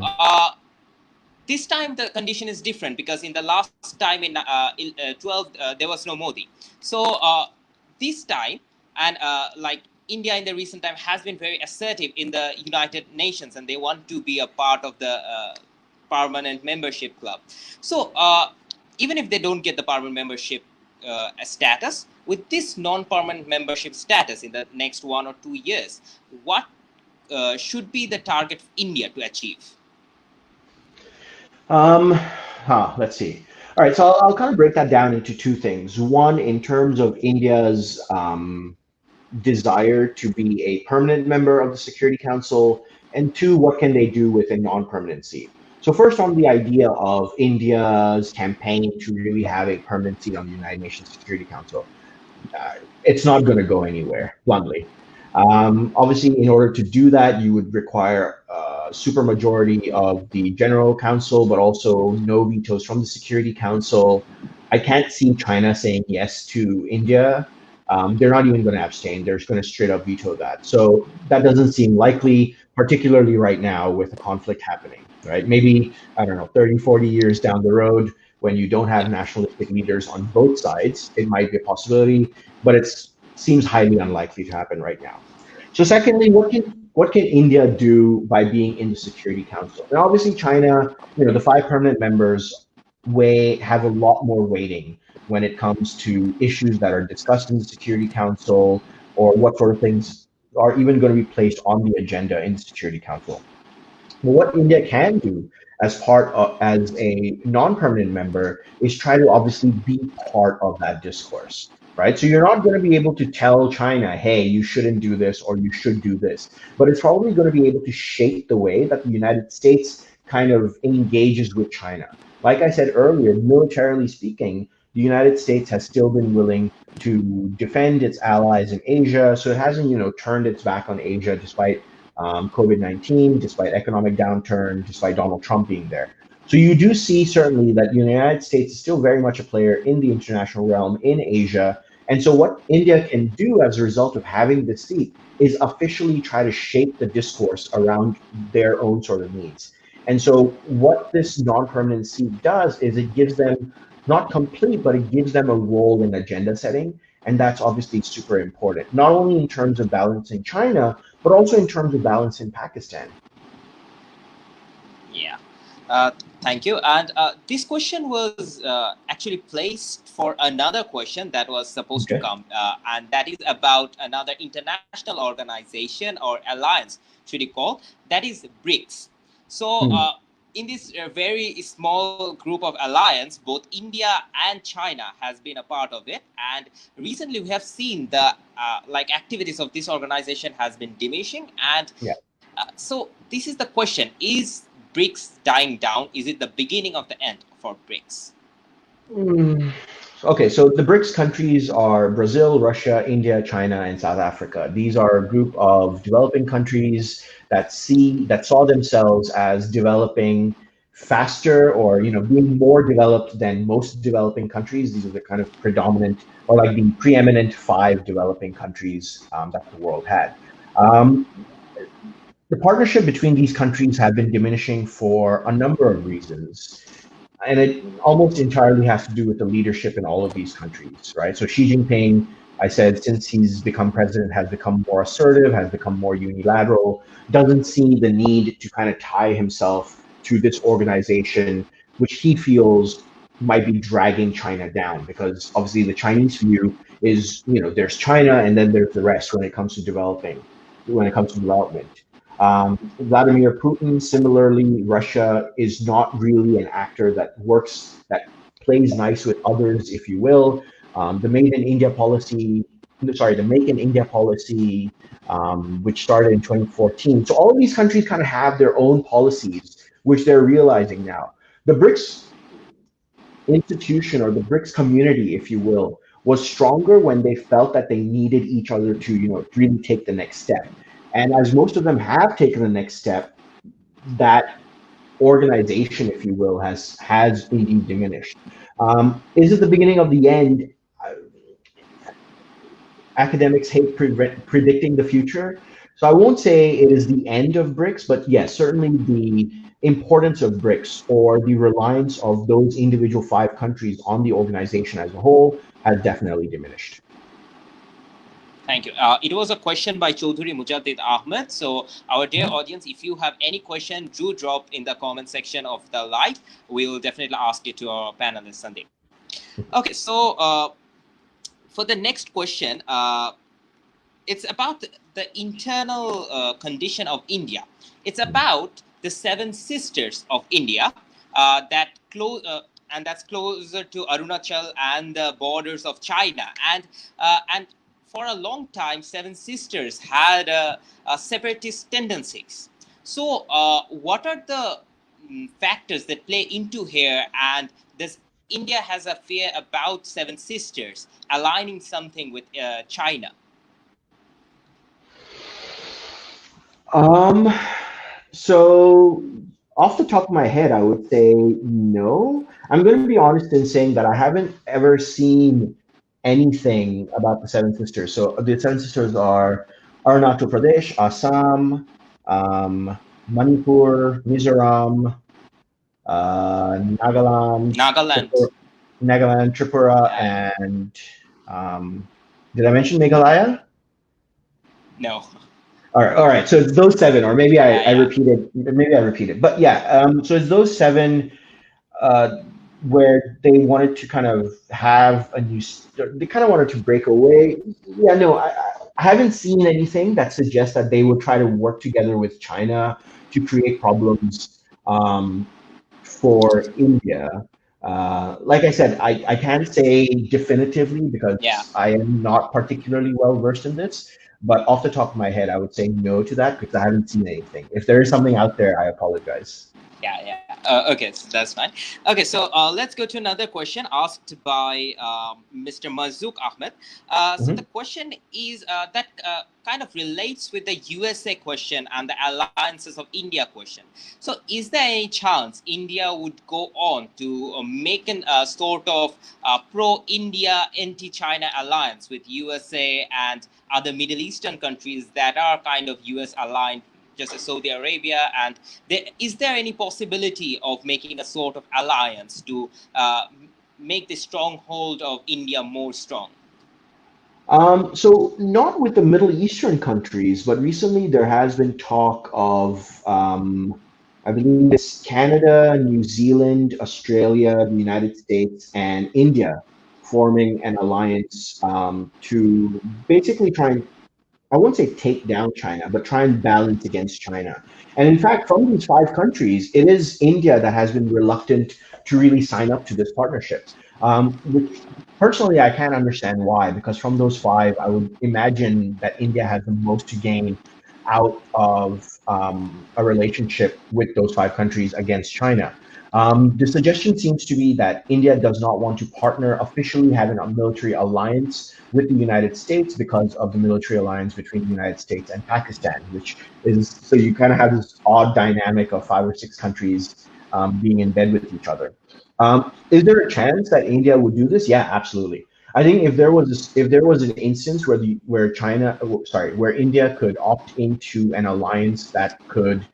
this time the condition is different, because in the last time in 12 there was no Modi. So this time, and like India in the recent time has been very assertive in the United Nations, and they want to be a part of the permanent membership club. So even if they don't get the permanent membership status, with this non-permanent membership status in the next 1 or 2 years, what should be the target for India to achieve? Let's see. All right, so I'll kind of break that down into two things. One, in terms of India's desire to be a permanent member of the Security Council, and two, what can they do with a non-permanent seat? So first, on the idea of India's campaign to really have a permanent seat on the United Nations Security Council, it's not going to go anywhere, bluntly. Obviously, in order to do that, you would require a supermajority of the General Council, but also no vetoes from the Security Council. I can't see China saying yes to India. They're not even going to abstain. They're just going to straight up veto that. So that doesn't seem likely, particularly right now with a conflict happening, right? Maybe, I don't know, 30, 40 years down the road, when you don't have nationalistic leaders on both sides, it might be a possibility, but it seems highly unlikely to happen right now. So secondly, what can India do by being in the Security Council? And obviously China, the 5 permanent members have a lot more weighting when it comes to issues that are discussed in the Security Council, or what sort of things are even going to be placed on the agenda in the Security Council. Well, what India can do as a non-permanent member is try to obviously be part of that discourse, right? So you're not going to be able to tell China, hey, you shouldn't do this or you should do this, but it's probably going to be able to shape the way that the United States kind of engages with China. Like I said earlier, militarily speaking, the United States has still been willing to defend its allies in Asia, so it hasn't, turned its back on Asia despite COVID-19, despite economic downturn, despite Donald Trump being there. So you do see certainly that the United States is still very much a player in the international realm in Asia. And so what India can do as a result of having this seat is officially try to shape the discourse around their own sort of needs. And so what this non-permanent seat does is it gives them, not complete, but it gives them a role in agenda setting. And that's obviously super important, not only in terms of balancing China, but also in terms of balancing Pakistan. Yeah. Thank you. And this question was actually placed for another question that was supposed to come, and that is about another international organization or alliance, should you call, that is BRICS. So in this very small group of alliance, both India and China has been a part of it. And recently we have seen the activities of this organization has been diminishing. And so this is the question: is BRICS dying down? Is it the beginning of the end for BRICS? Okay, so the BRICS countries are Brazil, Russia, India, China, and South Africa. These are a group of developing countries that saw themselves as developing faster, or being more developed than most developing countries. These are the kind of predominant, or like the preeminent 5 developing countries that the world had. The partnership between these countries have been diminishing for a number of reasons. And it almost entirely has to do with the leadership in all of these countries, right? So Xi Jinping, I said, since he's become president, has become more assertive, has become more unilateral, doesn't see the need to kind of tie himself to this organization, which he feels might be dragging China down, because obviously the Chinese view is, there's China and then there's the rest when it comes to development. Vladimir Putin, similarly, Russia is not really an actor that plays nice with others, if you will. The Make in India policy, which started in 2014. So all of these countries kind of have their own policies, which they're realizing now. The BRICS institution or the BRICS community, if you will, was stronger when they felt that they needed each other to, really take the next step. And as most of them have taken the next step, that organization, if you will, has indeed diminished. Is it the beginning of the end? Academics hate predicting the future. So I won't say it is the end of BRICS, but yes, certainly the importance of BRICS or the reliance of those individual 5 countries on the organization as a whole has definitely diminished. Thank you. It was a question by Chowdhury Mujaddid Ahmed. So, our dear audience, if you have any question, do drop in the comment section of the live. We will definitely ask it to our panelist, Sandeep. Okay, so for the next question, it's about the internal condition of India. It's about the 7 sisters of India that close. And that's closer to Arunachal and the borders of China. And for a long time, 7 sisters had separatist tendencies. So, what are the factors that play into here? And does India has a fear about 7 sisters aligning something with China? So off the top of my head, I would say no. I'm going to be honest in saying that I haven't ever seen anything about the 7 sisters. So the 7 sisters are Arunachal Pradesh, Assam, Manipur, Mizoram, Nagaland, Nagaland. Tripura, Yeah. and did I mention Meghalaya? No. All right. So it's those 7, or maybe I Yeah. repeated. Maybe I repeated, but yeah. So it's those 7 where they wanted to kind of have a new. They kind of wanted to break away. Yeah. No, I haven't seen anything that suggests that they would try to work together with China to create problems for India. Like I said, I can't say definitively because I am not particularly well versed in this. But off the top of my head, I would say no to that because I haven't seen anything. If there is something out there, I apologize. Yeah. Okay, so that's fine. Okay, so let's go to another question asked by Mr. Mazook Ahmed. So the question is that kind of relates with the USA question and the alliances of India question. So is there any chance India would go on to make an sort of pro-India, anti-China alliance with USA and other Middle Eastern countries that are kind of US aligned, just as Saudi Arabia? And is there any possibility of making a sort of alliance to make the stronghold of India more strong? So not with the Middle Eastern countries, but recently there has been talk of, I believe it's Canada, New Zealand, Australia, the United States, and India forming an alliance to basically try and, I won't say take down China, but try and balance against China. And in fact, from these 5 countries, it is India that has been reluctant to really sign up to this partnership, which personally I can't understand why, because from those 5, I would imagine that India has the most to gain out of a relationship with those 5 countries against China. The suggestion seems to be that India does not want to partner, officially have a military alliance with the United States because of the military alliance between the United States and Pakistan, which is, so you kind of have this odd dynamic of 5 or 6 countries being in bed with each other. Is there a chance that India would do this? Yeah, absolutely. I think if there was an instance where India could opt into an alliance that could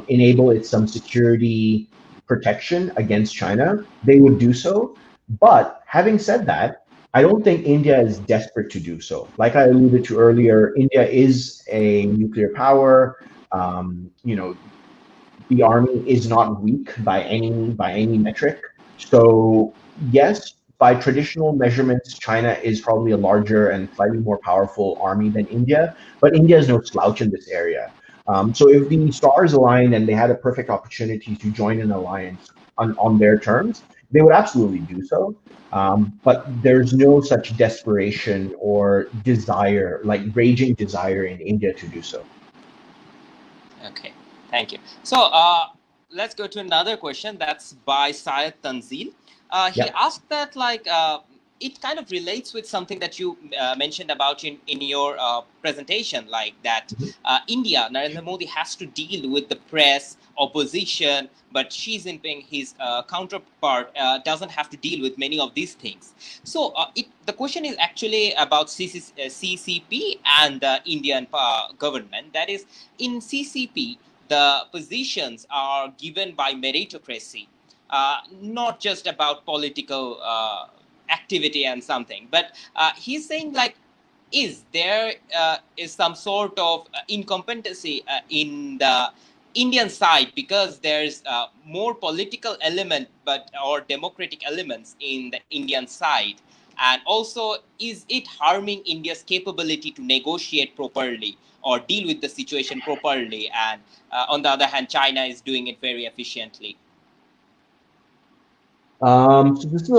enable it some security protection against China, they would do so. But having said that, I don't think India is desperate to do so. Like I alluded to earlier, India is a nuclear power. The army is not weak by any metric. So yes, by traditional measurements, China is probably a larger and slightly more powerful army than India, but India is no slouch in this area. So if the stars aligned and they had a perfect opportunity to join an alliance on their terms, they would absolutely do so. But there's no such desperation or desire, like raging desire in India to do so. Okay, thank you. So let's go to another question that's by Syed Tanzil. He Yep. asked that it kind of relates with something that you mentioned about in your presentation, like that Mhm. India, Narendra Modi has to deal with the press, opposition, but Xi Jinping, his counterpart, doesn't have to deal with many of these things. So the question is actually about CCP and the Indian government. That is, in CCP, the positions are given by meritocracy, not just about political activity and something. But he's saying like, is there is some sort of incompetency in the Indian side, because there's more political element but or democratic elements in the Indian side, and also is it harming India's capability to negotiate properly or deal with the situation properly, and on the other hand China is doing it very efficiently. So this is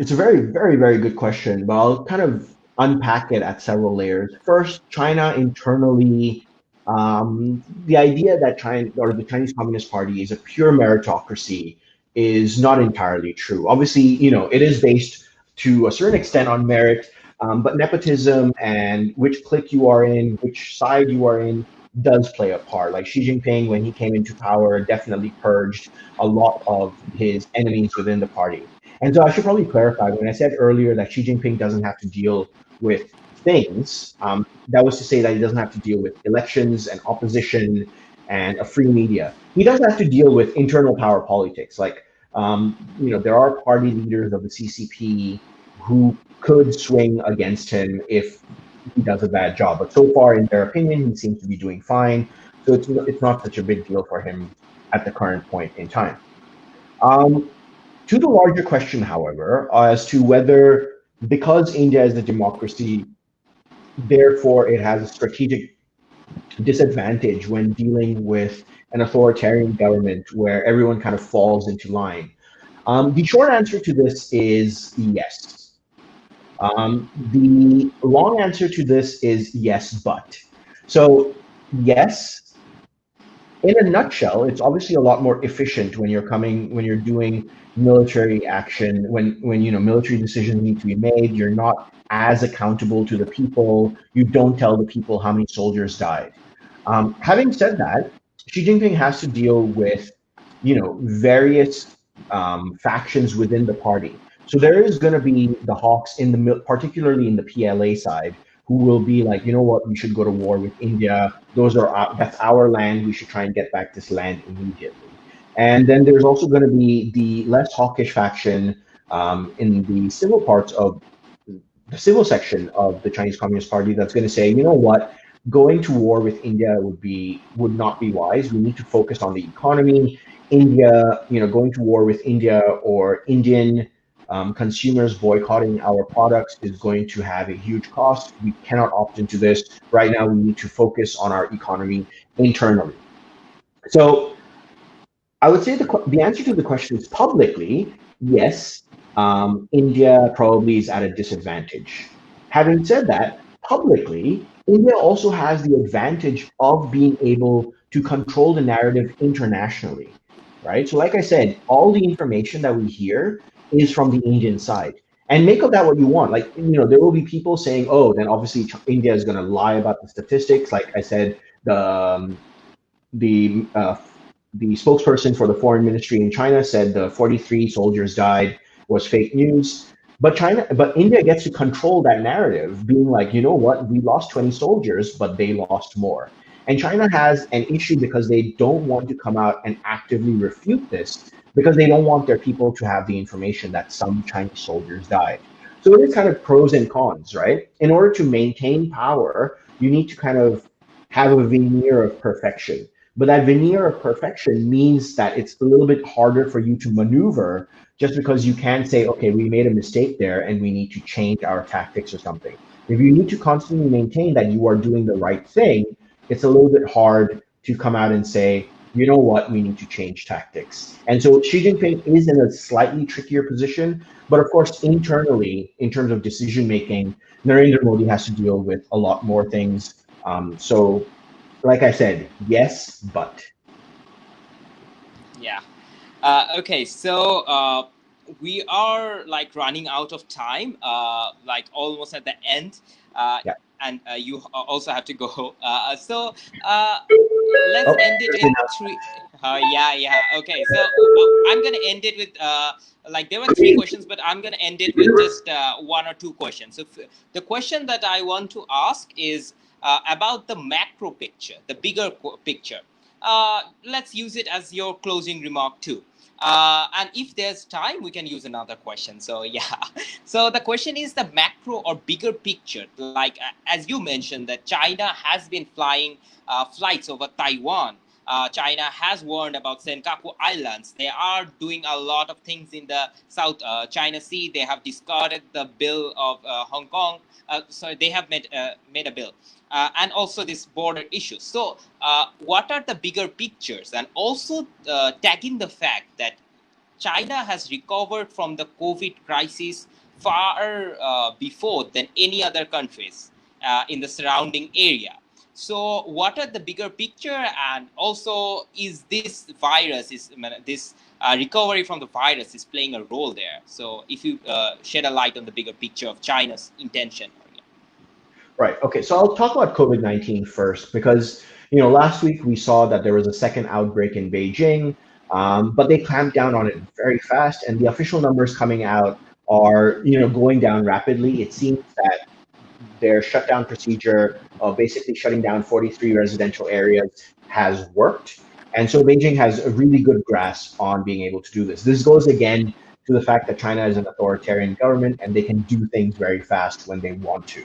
it's a very, very, very good question, but I'll kind of unpack it at several layers. First, China internally, the idea that China or the Chinese Communist Party is a pure meritocracy is not entirely true. Obviously, it is based to a certain extent on merit, but nepotism and which clique you are in, which side you are in, does play a part. Like Xi Jinping, when he came into power, definitely purged a lot of his enemies within the party. And so I should probably clarify, when I said earlier that Xi Jinping doesn't have to deal with things, that was to say that he doesn't have to deal with elections and opposition and a free media. He does have to deal with internal power politics. Like, there are party leaders of the CCP who could swing against him if he does a bad job. But so far, in their opinion, he seems to be doing fine. So it's not such a big deal for him at the current point in time. Um, to the larger question, however, as to whether, because India is a democracy, therefore it has a strategic disadvantage when dealing with an authoritarian government where everyone kind of falls into line. The short answer to this is yes. The long answer to this is yes, but. So, yes, in a nutshell, it's obviously a lot more efficient when you're doing military action, when military decisions need to be made. You're not as accountable to the people. You don't tell the people how many soldiers died. Having said that, Xi Jinping has to deal with various factions within the party. So there is going to be the hawks particularly in the PLA side, who will be like, you know what, we should go to war with India. That's our land. We should try and get back this land immediately. And then there's also going to be the less hawkish faction in the civil parts of the civil section of the Chinese Communist Party that's going to say, you know what, going to war with India would not be wise. We need to focus on the economy. India, going to war with India or Indian consumers boycotting our products is going to have a huge cost. We cannot opt into this. Right now, we need to focus on our economy internally. So I would say the answer to the question is publicly, yes, India probably is at a disadvantage. Having said that, publicly, India also has the advantage of being able to control the narrative internationally, right? So, like I said, all the information that we hear is from the Indian side. And make of that what you want. Like, there will be people saying, oh, then obviously India is going to lie about the statistics. Like I said, the uh, the spokesperson for the foreign ministry in China said the 43 soldiers died was fake news. But India gets to control that narrative, being like, you know what, we lost 20 soldiers, but they lost more. And China has an issue because they don't want to come out and actively refute this, because they don't want their people to have the information that some Chinese soldiers died. So it is kind of pros and cons, right? In order to maintain power, you need to kind of have a veneer of perfection. But that veneer of perfection means that it's a little bit harder for you to maneuver, just because you can say, okay, we made a mistake there and we need to change our tactics or something. If you need to constantly maintain that you are doing the right thing, it's a little bit hard to come out and say, you know what, we need to change tactics. And so Xi Jinping is in a slightly trickier position. But of course, internally, in terms of decision making, Narendra Modi has to deal with a lot more things. So like I said, yes, but. Yeah. Okay, so we are like running out of time, like almost at the end, Yeah. and you also have to go. So let's Oh, end it there's with enough. three. Yeah, yeah. Okay, so I'm gonna end it with like there were three questions, but I'm gonna end it with just one or two questions. So the question that I want to ask is about the macro picture, the bigger picture. Let's use it as your closing remark too. And if there's time, we can use another question. So yeah. So the question is the macro or bigger picture. Like as you mentioned, that China has been flying flights over Taiwan. China has warned about Senkaku Islands. They are doing a lot of things in the South China Sea. They have discarded the bill of Hong Kong. So they have made a bill. And also this border issues. So, what are the bigger pictures? And also tagging the fact that China has recovered from the COVID crisis far before than any other countries in the surrounding area. So, what are the bigger picture? And also, is this virus, is this recovery from the virus, is playing a role there? So, if you shed a light on the bigger picture of China's intention. Right. Okay. So I'll talk about COVID-19 first because, last week we saw that there was a second outbreak in Beijing, but they clamped down on it very fast, and the official numbers coming out are, going down rapidly. It seems that their shutdown procedure of basically shutting down 43 residential areas has worked. And so Beijing has a really good grasp on being able to do this. This goes again to the fact that China is an authoritarian government and they can do things very fast when they want to.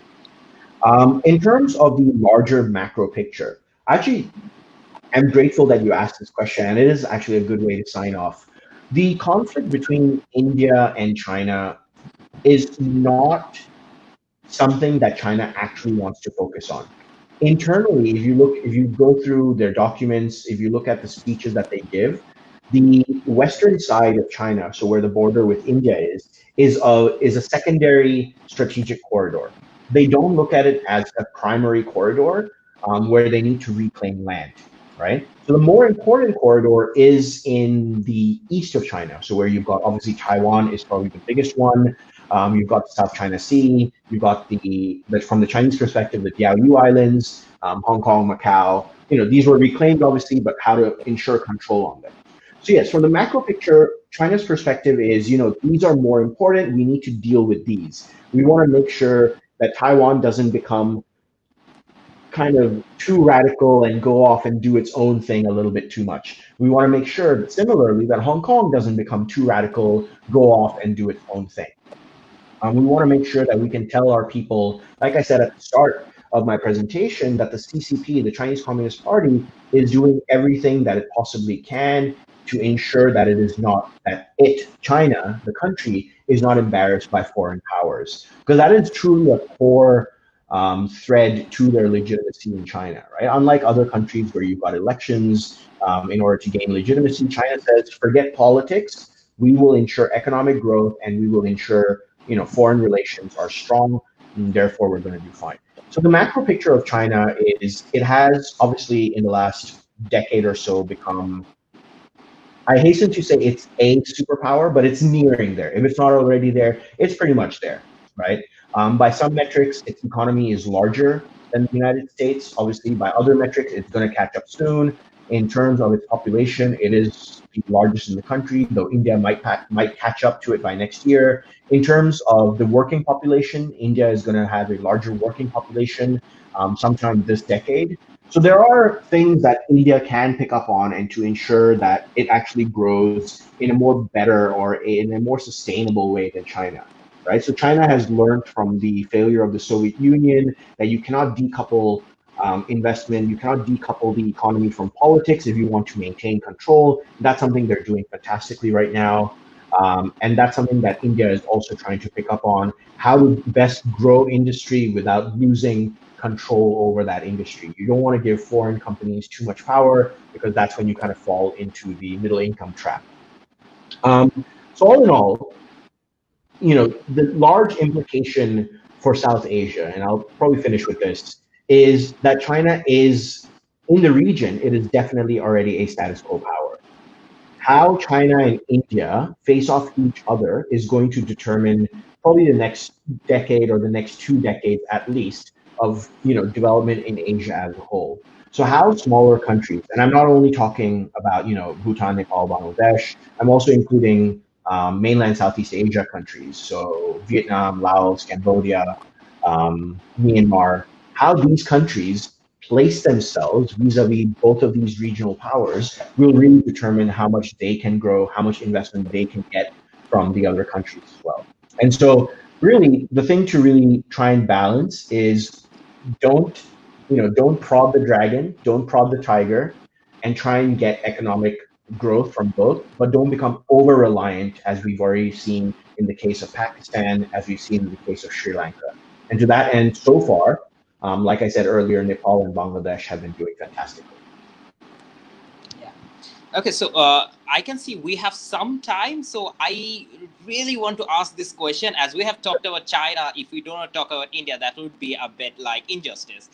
In terms of the larger macro picture, actually, I'm grateful that you asked this question, and it is actually a good way to sign off. The conflict between India and China is not something that China actually wants to focus on. Internally, if you go through their documents, if you look at the speeches that they give, the western side of China, so where the border with India is a secondary strategic corridor. They don't look at it as a primary corridor where they need to reclaim land, right? So the more important corridor is in the east of China, so where you've got obviously Taiwan is probably the biggest one. You've got the South China Sea. You've got from the Chinese perspective, the Diaoyu Islands, Hong Kong, Macau. These were reclaimed, obviously, but how to ensure control on them. So yes, from the macro picture, China's perspective is, these are more important. We need to deal with these. We want to make sure that Taiwan doesn't become kind of too radical and go off and do its own thing a little bit too much. We want to make sure that similarly that Hong Kong doesn't become too radical, go off and do its own thing. We want to make sure that we can tell our people, like I said at the start of my presentation, that the CCP, the Chinese Communist Party, is doing everything that it possibly can to ensure that China, the country, is not embarrassed by foreign powers. Because that is truly a core thread to their legitimacy in China, right? Unlike other countries where you've got elections in order to gain legitimacy, China says, forget politics. We will ensure economic growth and we will ensure foreign relations are strong, and therefore we're going to do fine. So the macro picture of China is it has obviously in the last decade or so become, I hasten to say it's a superpower, but it's nearing there. If it's not already there, it's pretty much there, right? By some metrics, its economy is larger than the United States. Obviously, by other metrics, it's going to catch up soon. In terms of its population, it is the largest in the country, though India might catch up to it by next year. In terms of the working population, India is going to have a larger working population sometime this decade. So there are things that India can pick up on and to ensure that it actually grows in a more better or in a more sustainable way than China, right? So China has learned from the failure of the Soviet Union that you cannot decouple investment, you cannot decouple the economy from politics if you want to maintain control. That's something they're doing fantastically right now. And that's something that India is also trying to pick up on, how to best grow industry without losing control over that industry. You don't want to give foreign companies too much power because that's when you kind of fall into the middle income trap. So all in all, the large implication for South Asia, and I'll probably finish with this, is that China is, in the region, it is definitely already a status quo power. how China and India face off each other is going to determine probably the next decade or the next 2 decades at least of development in Asia as a whole. So how smaller countries, and I'm not only talking about Bhutan, Nepal, Bangladesh, I'm also including mainland Southeast Asia countries, so Vietnam, Laos, Cambodia, Myanmar, how these countries place themselves vis-a-vis both of these regional powers will really determine how much they can grow, how much investment they can get from the other countries as well. And so really the thing to really try and balance is don't don't prod the dragon, don't prod the tiger, and try and get economic growth from both, but don't become over reliant, as we've already seen in the case of Pakistan, as we've seen in the case of Sri Lanka. And to that end, so far, like I said earlier, Nepal and Bangladesh have been doing fantastically. Yeah. Okay, so I can see we have some time, so I really want to ask this question. As we have talked about China, if we do not talk about India, that would be a bit like injustice.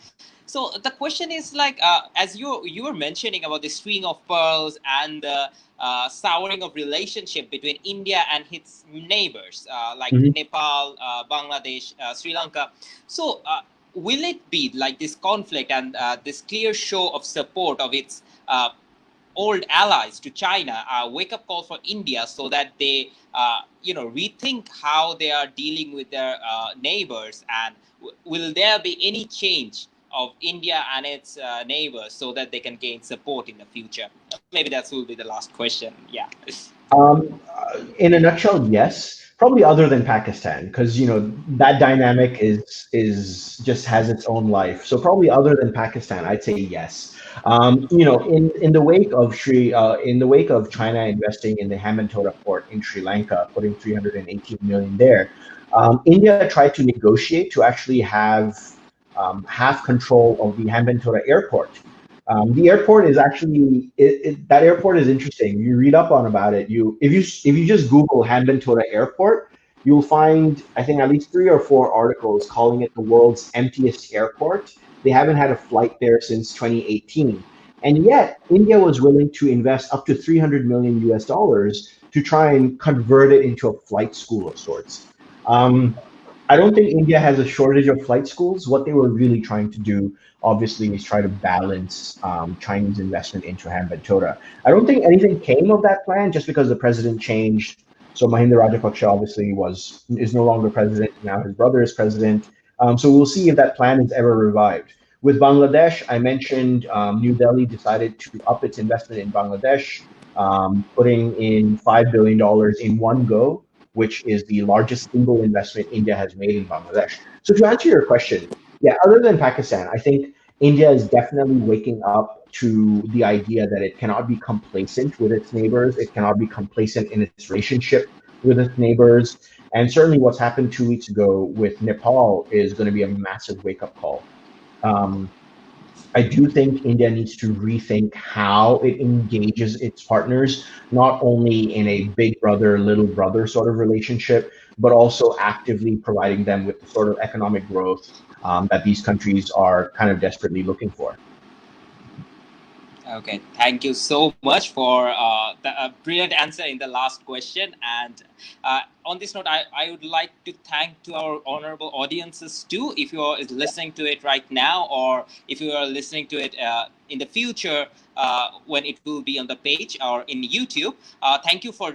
So the question is like, as you were mentioning about the string of pearls and the souring of relationship between India and its neighbors, like Nepal, Bangladesh, Sri Lanka. So will it be like this conflict and this clear show of support of its old allies to China, a wake-up call for India so that they, rethink how they are dealing with their neighbors, and will there be any change of India and its neighbors so that they can gain support in the future? Maybe that will be the last question. Yeah. In a nutshell, yes. Probably other than Pakistan, because that dynamic is just has its own life. So probably other than Pakistan, I'd say yes. In the wake of China investing in the Hambantota port in Sri Lanka, putting 318 million there, India tried to negotiate to actually have half control of the Hambantota airport. The airport is actually that airport is interesting. You read up on about it. If you just Google Hambantota Airport, you'll find I think at least 3 or 4 articles calling it the world's emptiest airport. They haven't had a flight there since 2018, and yet India was willing to invest up to 300 million US dollars to try and convert it into a flight school of sorts. I don't think India has a shortage of flight schools. What they were really trying to do, obviously, is try to balance Chinese investment into Hambantota. I don't think anything came of that plan just because the president changed. So Mahinda Rajapaksa obviously is no longer president. Now his brother is president. So we'll see if that plan is ever revived. With Bangladesh, I mentioned New Delhi decided to up its investment in Bangladesh, putting in $5 billion in one go, which is the largest single investment India has made in Bangladesh. So to answer your question, yeah, other than Pakistan, I think India is definitely waking up to the idea that it cannot be complacent with its neighbors. It cannot be complacent in its relationship with its neighbors. And certainly what's happened 2 weeks ago with Nepal is going to be a massive wake-up call. I do think India needs to rethink how it engages its partners, not only in a big brother, little brother sort of relationship, but also actively providing them with the sort of economic growth that these countries are kind of desperately looking for. Okay, thank you so much for the brilliant answer in the last question. And on this note, I would like to thank to our honorable audiences too. If you are listening to it right now, or if you are listening to it in the future when it will be on the page or in YouTube, thank you for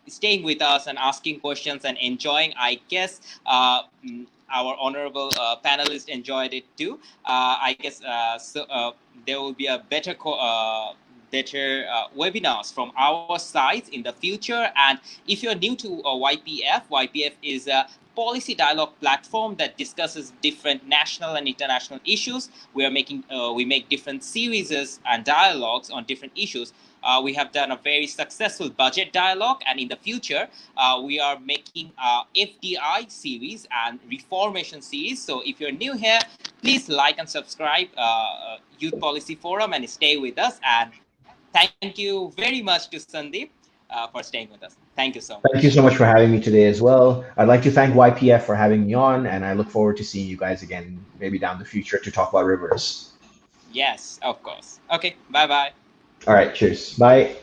staying with us and asking questions and enjoying. I guess our honorable panelists enjoyed it too. I guess there will be a better webinars from our sides in the future. And if you're new to YPF is a policy dialogue platform that discusses different national and international issues. We make different series and dialogues on different issues. We have done a very successful budget dialogue, and in the future, we are making FDI series and reformation series. So if you're new here, please like and subscribe Youth Policy Forum and stay with us. And thank you very much to Sandeep for staying with us. Thank you so much. Thank you so much for having me today as well. I'd like to thank YPF for having me on, and I look forward to seeing you guys again, maybe down the future, to talk about rivers. Yes, of course. Okay, bye-bye. All right, cheers. Bye.